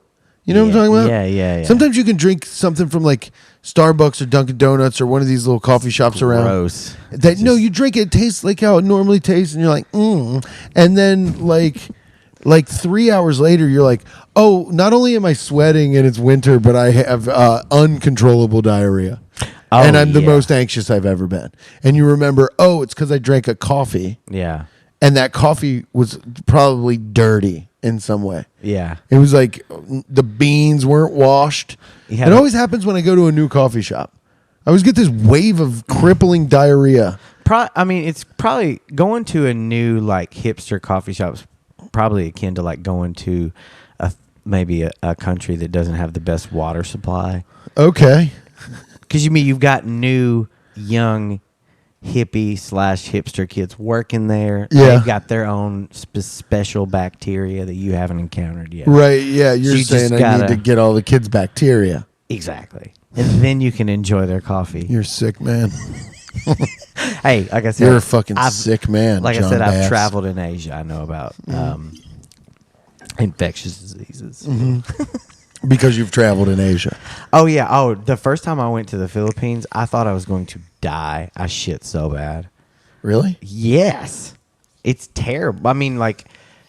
You know what I'm talking about? Yeah. Sometimes you can drink something from like Starbucks or Dunkin' Donuts or one of these little coffee shops around. Gross. No, you drink it, it tastes like how it normally tastes, and you're like, And then like 3 hours later, you're like, oh, not only am I sweating and it's winter, but I have uncontrollable diarrhea. Oh, and I'm the most anxious I've ever been. And you remember, oh, it's because I drank a coffee. Yeah. And that coffee was probably dirty in some way. Yeah. It was like the beans weren't washed. It always happens when I go to a new coffee shop. I always get this wave of crippling diarrhea. It's probably going to a new like hipster coffee shop's probably akin to like going to maybe a country that doesn't have the best water supply. Okay. Because you've got new young hippie / hipster kids working there. Yeah. They've got their own special bacteria that you haven't encountered yet. Right, yeah. You're saying I need to get all the kids' bacteria. Exactly. And then you can enjoy their coffee. You're sick, man. Hey, like I said, you're a fucking sick man. Like John I said, Bass. I've traveled in Asia. I know about infectious diseases. Because you've traveled in Asia. Oh, yeah. Oh, the first time I went to the Philippines, I thought I was going to die. I shit so bad. Really? Yes. It's terrible. I mean, like,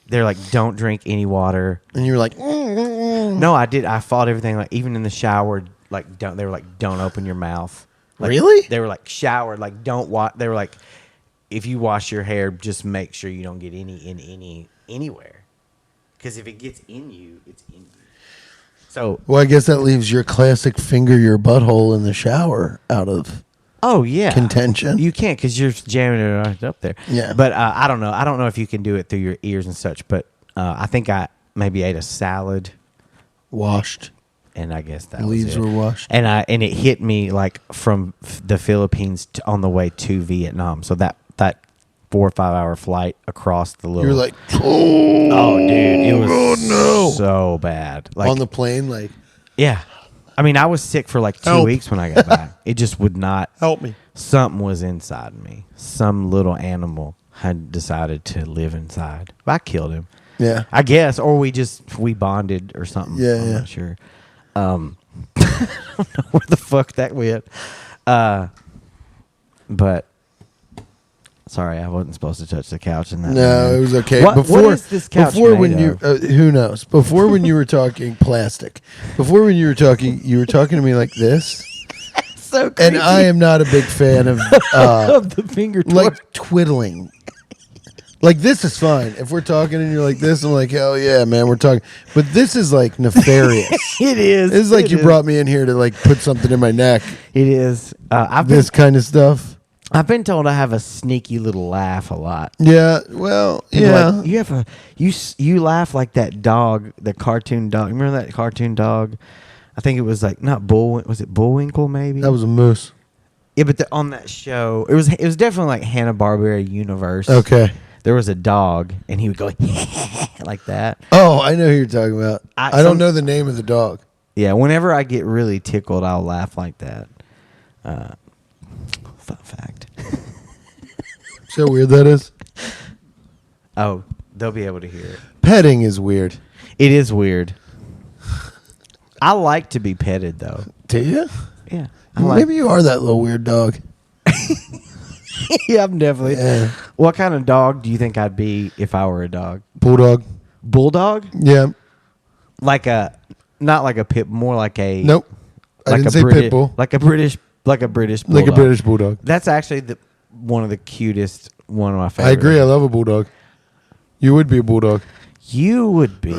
they're like, don't drink any water. And you were like, No, I did. I fought everything. Like, even in the shower, like, they were like, don't open your mouth. Like, really? They were like, shower, like, don't wash. They were like, if you wash your hair, just make sure you don't get anywhere. Because if it gets in you, it's in you. So, well, I guess that leaves your classic finger your butthole in the shower out of contention. You can't because you're jamming it up there. Yeah. But I don't know. I don't know if you can do it through your ears and such. But I think I maybe ate a salad. Washed. And I guess that leaves was it. Were washed. And it hit me like from the Philippines on the way to Vietnam. So that 4 or 5 hour flight across the little. You're like, oh, dude, it was so bad. Like on the plane, like, yeah. I mean, I was sick for like 2 weeks when I got back. It just would not help me. Something was inside me. Some little animal had decided to live inside. I killed him. Yeah. I guess, or we bonded or something. Yeah, I'm yeah. not sure. I don't know where the fuck that went. But sorry, I wasn't supposed to touch the couch in that. No, moment. it was okay. What is this couch before made when you who knows? Before when you were talking plastic. Before when you were talking to me like this. So creepy. And I am not a big fan of of the finger like twiddling. Like this is fine. If we're talking and you're like this, I'm like, hell yeah, man, we're talking. But this is like nefarious. It is. It's like you brought me in here to like put something in my neck. It is. This kind of stuff. I've been told I have a sneaky little laugh a lot. Yeah. Well, People yeah. like, you have you laugh like that dog, the cartoon dog. Remember that cartoon dog? I think it was like not was it Bullwinkle maybe? That was a moose. Yeah, but on that show, it was definitely like Hanna-Barbera universe. Okay. There was a dog, and he would go like that. Oh, I know who you're talking about. I don't know the name of the dog. Yeah, whenever I get really tickled, I'll laugh like that. Fun fact. See how weird that is? Oh, they'll be able to hear it. Petting is weird. It is weird. I like to be petted, though. Do you? Yeah. Maybe you are that little weird dog. Yeah, I'm definitely. Yeah. What kind of dog do you think I'd be if I were a dog? Bulldog. Bulldog? Yeah. Not like a pit, more like a. Nope. Like I didn't a say British, pit bull. Like a British bulldog. Like a British bulldog. That's actually one of the cutest, one of my favorites. I agree. I love a bulldog. You would be a bulldog. You would be,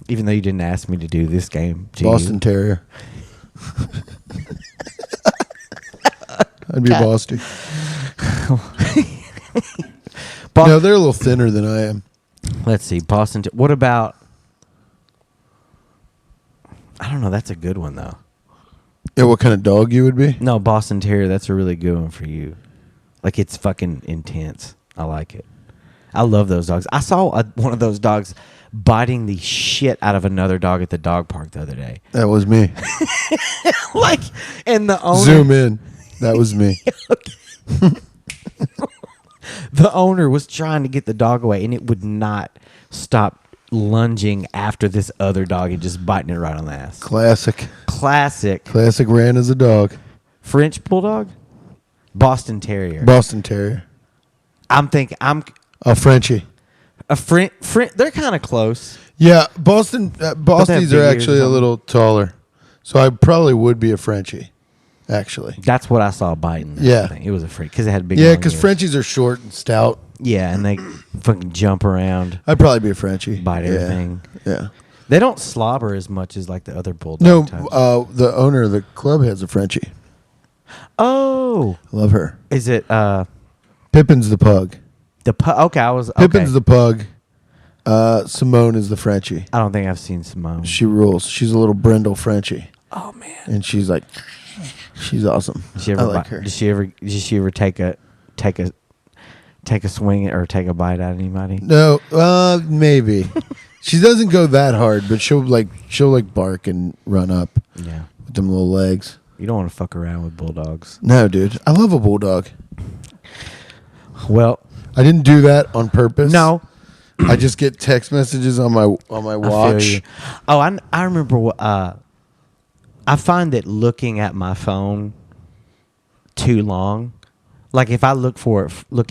even though you didn't ask me to do this game. Boston Terrier. I'd be a Boston. No, they're a little thinner than I am. Let's see, Boston. What about? I don't know. That's a good one though. Yeah, what kind of dog you would be? No, Boston Terrier. That's a really good one for you. Like it's fucking intense. I like it. I love those dogs. I saw one of those dogs biting the shit out of another dog at the dog park the other day. That was me. Like, and the owner. Zoom in. That was me. The owner was trying to get the dog away, and it would not stop lunging after this other dog and just biting it right on the ass. Classic Ran as a dog. French bulldog, Boston Terrier. Boston Terrier. I'm A Frenchie. a French. They're kind of close. Yeah, Bosties are actually a little taller, so I probably would be a Frenchie. Actually, That's what I saw biting. Yeah. It was a freak because it had big. yeah, long because ears. Frenchies are short and stout. Yeah, and they fucking jump around, I'd probably be a Frenchie. bite Yeah. everything. Yeah. They don't slobber as much as like the other bulldog No, types. the owner of the club has a Frenchie. Oh, Love her. is it Pippin's the pug. Okay, I was. Pippin's Okay. the pug. Simone is the Frenchie. I don't think I've seen Simone. She rules. She's a little brindle Frenchie, Oh man, and she's like, she's awesome. did she ever I like her. Did she ever take a swing or take a bite at anybody? No, maybe. She doesn't go that hard, but she'll bark and run up Yeah, with them little legs. you don't want to fuck around with bulldogs. No, dude, I love a bulldog. Well, I didn't do that on purpose. no. I just get text messages on my I feel watch. you. Oh, I remember what I find that looking at my phone too long, like if I look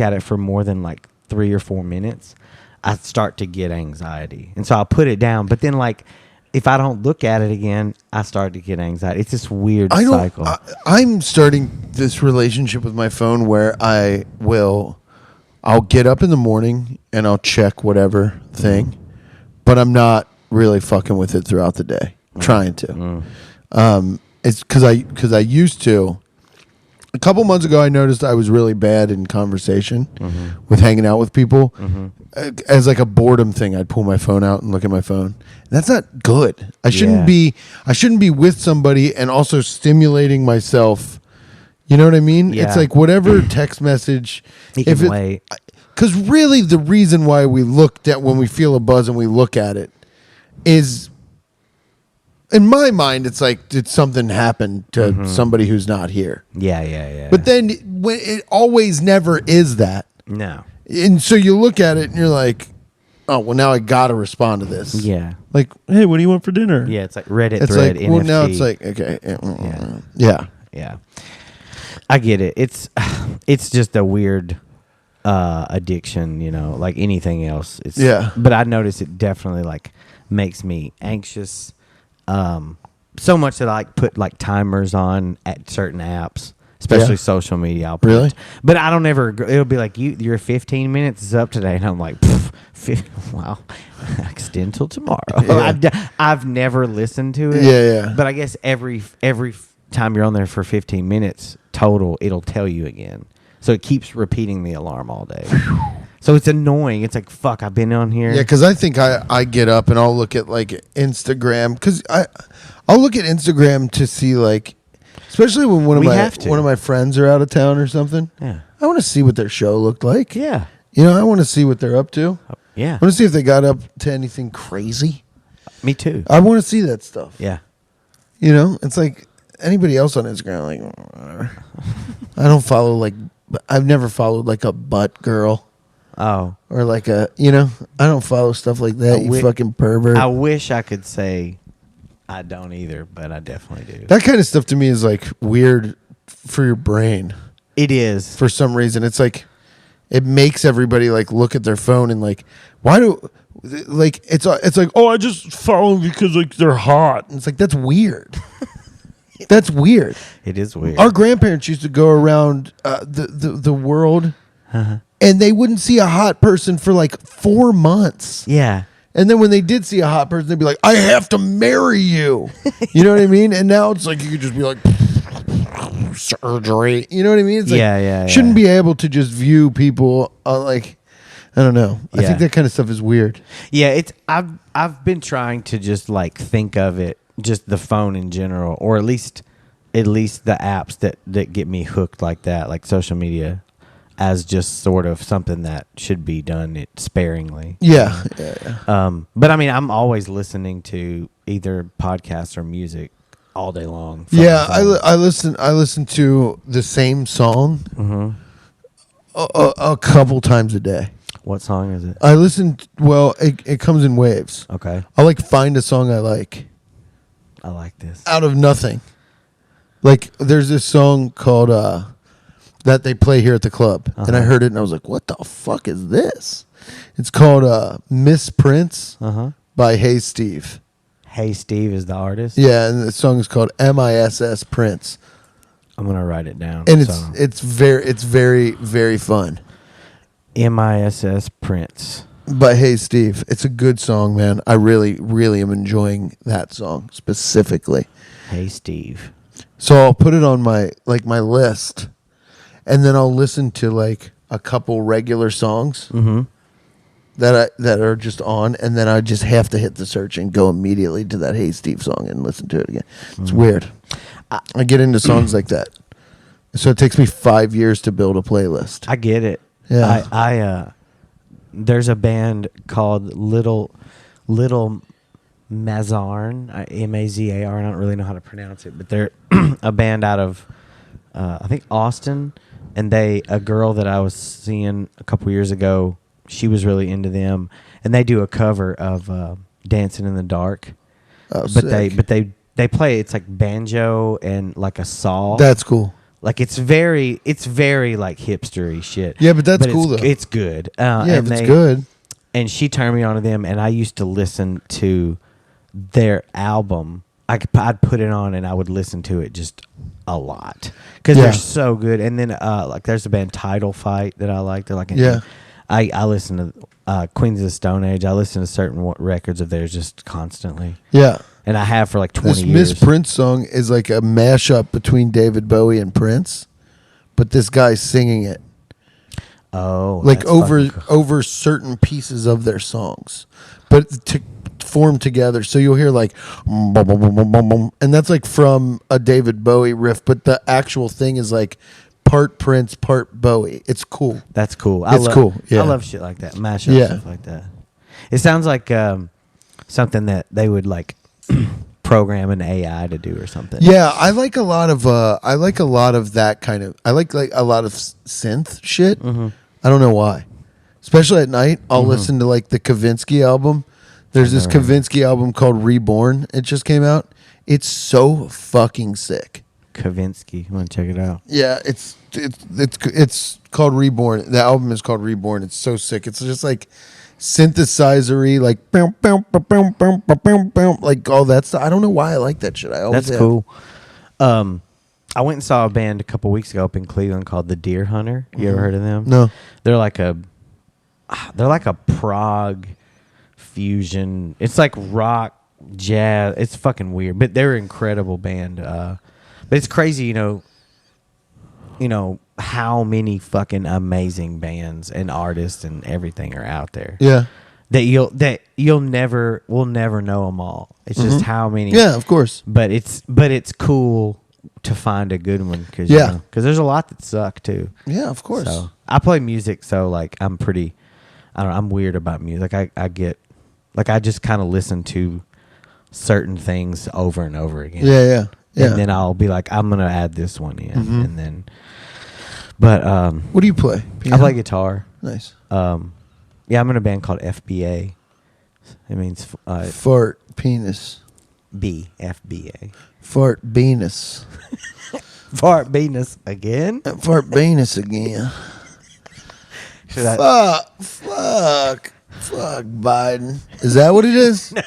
at it for more than like 3 or 4 minutes, I start to get anxiety, and so I'll put it down. But then, like, if I don't look at it again, I start to get anxiety. It's this weird cycle. I'm starting this relationship with my phone where I'll get up in the morning and I'll check whatever thing, but I'm not really fucking with it throughout the day. Trying to. It's because I used to. A couple months ago, I noticed I was really bad in conversation with hanging out with people. As like a boredom thing, I'd pull my phone out and look at my phone. That's not good. I shouldn't be with somebody and also stimulating myself. You know what I mean? Yeah. It's like whatever text message. If it wait. Because really, the reason why we looked at when we feel a buzz and we look at it is, in my mind, it's like did something happen to somebody who's not here? Yeah. But then when it always never is that. No. And so you look at it and you're like, oh, well, now I got to respond to this. Yeah. Like, hey, what do you want for dinner? Yeah, it's like Reddit it's thread, like, NFT. well, now it's like, okay. Yeah. Yeah. I get it. It's just a weird addiction, like anything else. But I notice it definitely like makes me anxious. So much that I put like timers on at certain apps, especially social media. I'll put really? But I don't ever. It'll be like your 15 minutes is up today, and I'm like, wow, extend till tomorrow. Yeah. I've never listened to it. Yeah. But I guess every time you're on there for 15 minutes total, it'll tell you again. So it keeps repeating the alarm all day. So it's annoying. It's like, fuck, I've been on here. Yeah, because I think I get up and I'll look at like Instagram, because I'll look at Instagram to see like, especially when one of my friends are out of town or something. Yeah, I want to see what their show looked like. Yeah, I want to see what they're up to. Yeah, I want to see if they got up to anything crazy. Me too. I want to see that stuff. Yeah, it's like anybody else on Instagram. Like, whatever. I don't follow like. I've never followed like a butt girl. Oh. Or like I don't follow stuff like that, you fucking pervert. I wish I could say I don't either, but I definitely do. That kind of stuff to me is like weird for your brain. It is. For some reason. It's like, it makes everybody like look at their phone and like, why do, like, it's like, oh, I just follow them because like they're hot. And it's like, that's weird. That's weird. It is weird. Our grandparents used to go around the world, and they wouldn't see a hot person for like 4 months. Yeah. And then when they did see a hot person, they'd be like, I have to marry you. You know what I mean? And now it's like you could just be like, surgery. You know what I mean? It's like, yeah. Shouldn't be able to just view people like, I don't know. I think that kind of stuff is weird. Yeah, I've been trying to just like think of it, just the phone in general, or at least the apps that get me hooked like that, like social media, as just sort of something that should be done sparingly. Yeah. But I mean, I'm always listening to either podcasts or music all day long. Yeah, I listen to the same song a couple times a day. What song is it? I listen. It comes in waves. Okay. I like find a song I like. I like this. Out of nothing. Like, there's this song called that they play here at the club, and I heard it and I was like, what the fuck is this? It's called Miss Prince by Hey Steve. Hey Steve is the artist? Yeah, and the song is called MISS Prince. I'm gonna write it down. And it's very, very fun. MISS Prince. But Hey Steve, it's a good song, man. I really, really am enjoying that song specifically. Hey Steve. So I'll put it on my list, and then I'll listen to like a couple regular songs that are just on, and then I just have to hit the search and go immediately to that Hey Steve song and listen to it again. It's weird. I get into songs like that, so it takes me 5 years to build a playlist. I get it. Yeah, I there's a band called Little Mazarn, Mazar. I don't really know how to pronounce it, but they're a band out of I think Austin, and a girl that I was seeing a couple years ago, she was really into them, and they do a cover of Dancing in the Dark. Oh, but sick. they play, it's like banjo and like a saw. That's cool. Like it's very like hipstery shit. Yeah, but that's cool though. It's good. And it's good. And she turned me on to them, and I used to listen to their album. I'd put it on and I would listen to it just a lot because they're so good. And then like there's a band Tidal Fight that I like. They're like I listen to Queens of the Stone Age. I listen to certain records of theirs just constantly. Yeah. And I have for like 20 this years. Miss Prince song is like a mashup between David Bowie and Prince, but this guy's singing it. Oh, like over certain pieces of their songs, but to form together. So you'll hear like, boom, boom, boom, boom, boom, boom, and that's like from a David Bowie riff, but the actual thing is like part Prince, part Bowie. It's cool. That's cool. It's cool. Yeah. I love shit like that. Mashup stuff like that. It sounds like something that they would like program an AI to do or something. Yeah, I like a lot of that kind of. I like a lot of synth shit. I don't know why. especially at night, I'll listen to like the Kavinsky album. There's this Kavinsky album called Reborn. It just came out. It's so fucking sick. Kavinsky, I want to check it out. Yeah, it's called Reborn. The album is called Reborn. It's so sick. It's just like synthesizer-y, like boom, boom, boom, boom, boom, boom, boom, like all that stuff. I don't know why I like that shit. I always That's have. cool. I went and saw a band a couple weeks ago up in Cleveland called the Deer Hunter. You ever heard of them? No. They're like a prog fusion. It's like rock, jazz. It's fucking weird, but they're an incredible band. But it's crazy, you know how many fucking amazing bands and artists and everything are out there. Yeah. That we'll never know them all. It's just how many. Yeah, of course. But it's cool to find a good one because there's a lot that suck too. Yeah, of course. So I play music, so like I'm pretty. I don't know. I'm weird about music. I get like I just kind of listen to certain things over and over again. Yeah. And then I'll be like, I'm gonna add this one in, and then. But what do you play? Piano? I play guitar. Nice. Yeah, I'm in a band called FBA. It means fart penis. FBA. Fart Venus. Fart Venus again. Fart Venus again. Fuck Biden. Is that what it is? No.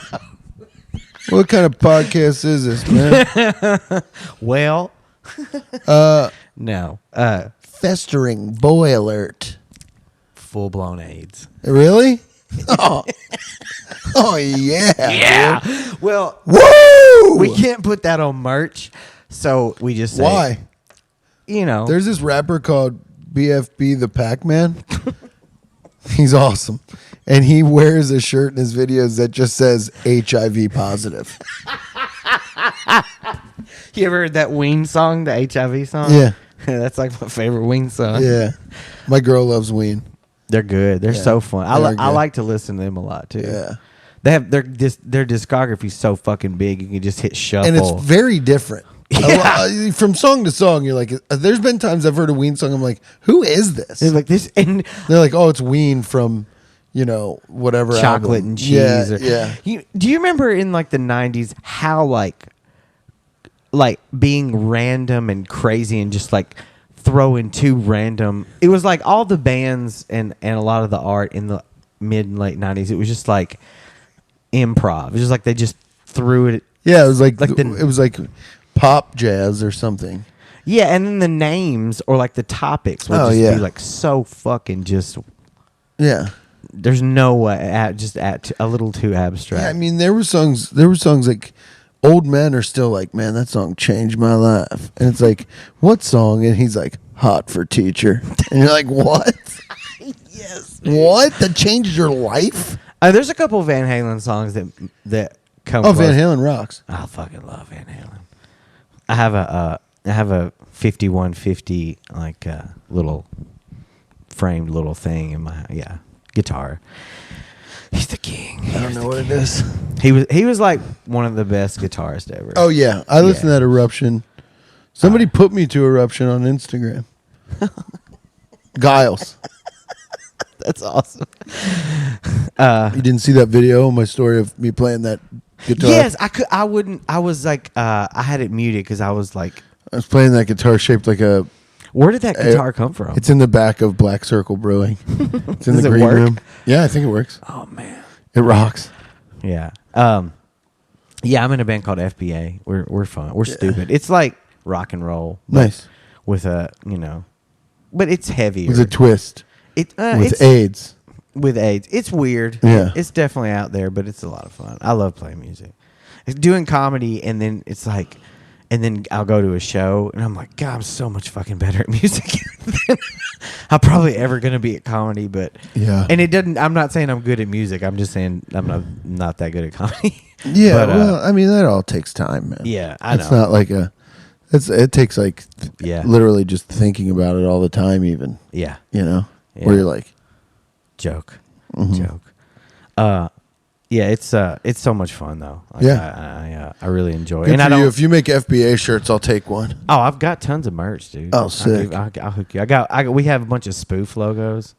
What kind of podcast is this, man? Well, no. Festering boy alert. Full blown AIDS. Really? Oh yeah. Yeah. Dude. Well, woo! We can't put that on merch, so we just say, why? There's this rapper called BFB the Pac-Man. He's awesome. And he wears a shirt in his videos that just says HIV positive. You ever heard that Ween song, the HIV song? Yeah. That's like my favorite Ween song. Yeah. My girl loves Ween. They're good. They're so fun. I like to listen to them a lot too. Yeah. They have their discography's so fucking big. You can just hit shuffle. And it's very different. Yeah. From song to song, you're like, there's been times I've heard a Ween song. I'm like, who is this? They're like this, and they're like, oh, it's Ween from, whatever chocolate album. and cheese. Yeah. Do you remember in like the 90s how like being random and crazy and just like throwing two random? It was like all the bands and a lot of the art in the mid and late 90s. It was just like improv. It was just like they just threw it. Yeah, it was like it was like pop jazz or something. Yeah, and then the names or like the topics would be like so fucking just. Yeah. There's no way, just a little too abstract. Yeah, I mean, there were songs like old men are still like, man, that song changed my life. And it's like, what song? And he's like, Hot for Teacher. And you're like, what? Yes. What? That changed your life? There's a couple of Van Halen songs that come close. Van Halen rocks. I fucking love Van Halen. I have a 5150 like little framed little thing in my guitar. He's the king. I don't know what it is. He was like one of the best guitarists ever. Oh yeah, I listened to that Eruption. Somebody put me to Eruption on Instagram. Giles. That's awesome. You didn't see that video on my story of me playing that guitar? Yes, I wouldn't. I was like, I had it muted because I was like, I was playing that guitar shaped like a. Where did that guitar come from? It's in the back of Black Circle Brewing. It's in the green room. Yeah, I think it works. Oh man, it rocks. Yeah. Yeah, I'm in a band called FBA. We're fun. We're stupid. It's like rock and roll. Nice. With a but it's heavier. With a twist. With AIDS. With AIDS. It's weird. Yeah. It's definitely out there, but it's a lot of fun. I love playing music. It's doing comedy, and then it's like, and then I'll go to a show, and I'm like, God, I'm so much fucking better at music than I'm probably ever going to be at comedy, but yeah. And it doesn't. I'm not saying I'm good at music. I'm just saying I'm not that good at comedy. Yeah. But, well, I mean, that all takes time, man. Yeah, I know. It's not like it takes like literally just thinking about it all the time, even. Yeah. Where you're like, joke. Yeah, it's so much fun though. Like, yeah, I really enjoy it. Good And for you. If you make FBA shirts, I'll take one. Oh, I've got tons of merch, dude. Oh, sick. I'll hook you. We have a bunch of spoof logos.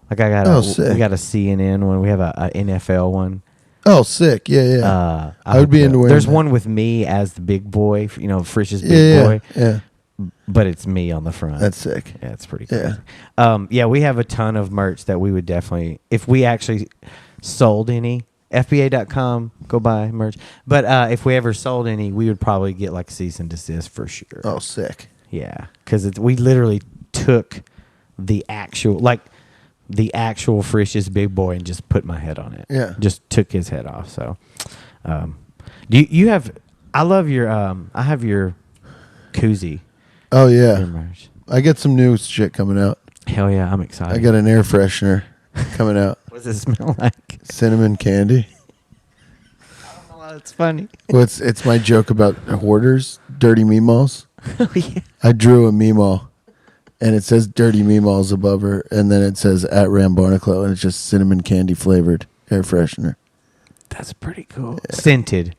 Like I got we got a CNN one. We have a NFL one. Oh, sick. Yeah. I would be into wearing There's that. one with me as the big boy, Frisch's big boy. Yeah. But it's me on the front. That's sick. Yeah, it's pretty cool. Yeah, we have a ton of merch that we would definitely, if we actually sold any, FBA.com, go buy merch. But if we ever sold any, we would probably get like cease and desist for sure. Oh, sick. Yeah, because we literally took the actual Frisch's big boy and just put my head on it. Yeah. Just took his head off. So, you have, I love your, I have your koozie. Oh, yeah. I get some new shit coming out. Hell yeah, I'm excited. I got an air freshener coming out. What does it smell like? Cinnamon candy. I don't know. It's funny. Well, it's my joke about hoarders, dirty meemaws. Oh, yeah. I drew a meemaw, and it says dirty meemaws above her, and then it says at Ran Barnaclo, and it's just cinnamon candy flavored air freshener. That's pretty cool. Yeah. Scented.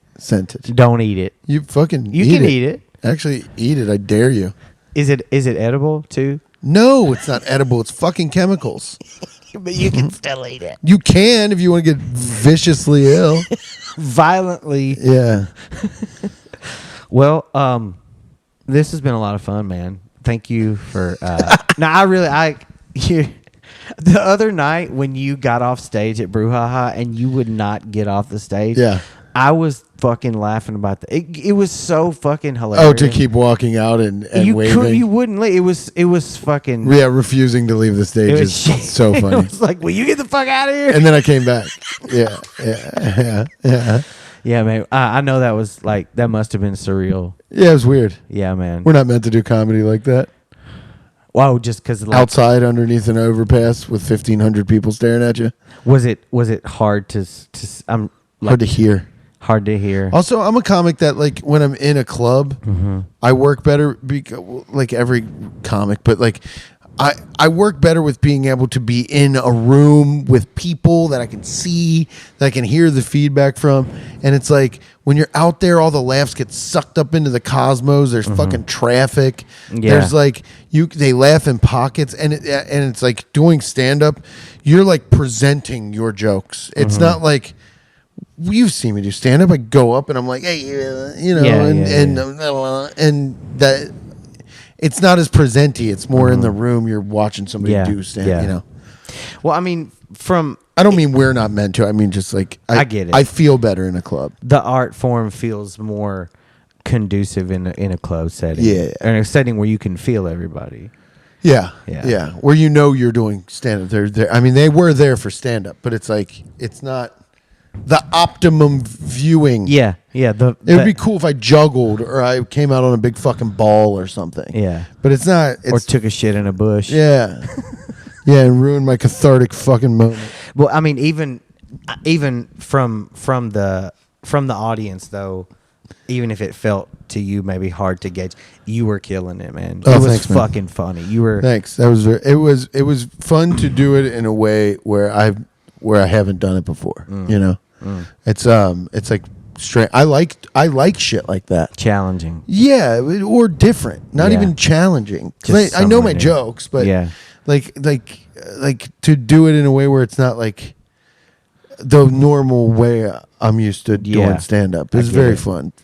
Don't eat it. You fucking You can eat it. Actually, eat it. I dare you. Is it edible too? No, it's not edible. It's fucking chemicals. But you can still eat it. You can if you want to get viciously ill. Violently. Yeah. Well, this has been a lot of fun, man. Thank you for no, the other night when you got off stage at Brouhaha and you would not get off the stage. Yeah. I was fucking laughing about that. It was so fucking hilarious. Oh, to keep walking out and waving. You wouldn't leave. It was fucking. Yeah, refusing to leave the stage is so funny. It was like, will you get the fuck out of here? And then I came back. Yeah. Yeah, man. I know that was like, that must have been surreal. Yeah, it was weird. Yeah, man. We're not meant to do comedy like that. Wow, just because outside underneath an overpass with 1,500 people staring at you. Was it hard to hard to hear? Hard to hear. Also, I'm a comic that like when I'm in a club, I work better like every comic, but like I work better with being able to be in a room with people that I can see, that I can hear the feedback from. And it's like when you're out there, all the laughs get sucked up into the cosmos. There's fucking traffic. Yeah. There's like they laugh in pockets, and it's like doing stand up. You're like presenting your jokes. It's not like. You've seen me do stand up. I go up and I'm like, hey, and that it's not as presenty. It's more in the room. You're watching somebody do stand. Well, I mean, I don't mean we're not meant to. I mean just like I get it. I feel better in a club. The art form feels more conducive in a club setting. Yeah, in a setting where you can feel everybody. Yeah. Where you're doing stand up. They're there. I mean, they were there for stand up, but it's like it's not. The optimum viewing. Yeah. It would be cool if I juggled or I came out on a big fucking ball or something. Yeah. But it's not. Or took a shit in a bush. Yeah. And ruined my cathartic fucking moment. Well, I mean, even from the audience though, even if it felt to you maybe hard to gauge, you were killing it, man. It was thanks, fucking funny. You were. Thanks. That was it was fun to do it in a way where I haven't done it before. It's like straight. I like shit like that. Challenging. Yeah, or different. Not even challenging. I know my jokes, but like to do it in a way where it's not like the normal way I'm used to doing stand up is very fun.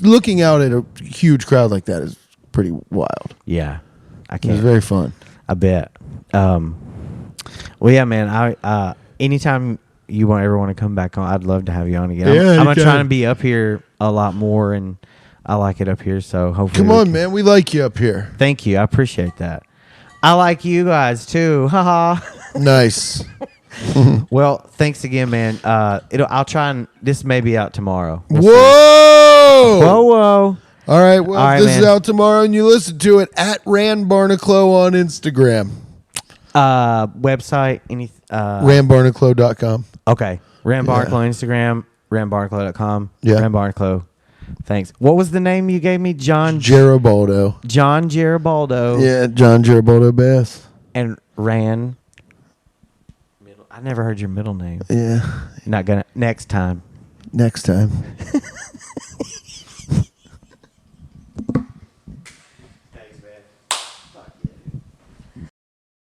Looking out at a huge crowd like that is pretty wild. Yeah, I can't. It's very fun. I bet. Well, yeah, man. Anytime you ever want to come back on, I'd love to have you on again. I'm gonna try and be up here a lot more, and I like it up here. So hopefully, come on, man. We like you up here. Thank you. I appreciate that. I like you guys too. Haha. Nice. Well, thanks again, man. I'll try and this may be out tomorrow. Whoa! Whoa! All right. Well, this is out tomorrow, and you listen to it at Ran Barnaclo on Instagram. Website ranbarnaclo.com. Okay. Ran Barnaclo on Instagram, ranbarnaclo.com. Yeah. Ran Barnaclo. Thanks. What was the name you gave me? Jon Jeribaldo. Jon Jeribaldo. Yeah, Jon Jeribaldo Bass. And Ran. I never heard your middle name. Yeah. Not gonna. Next time.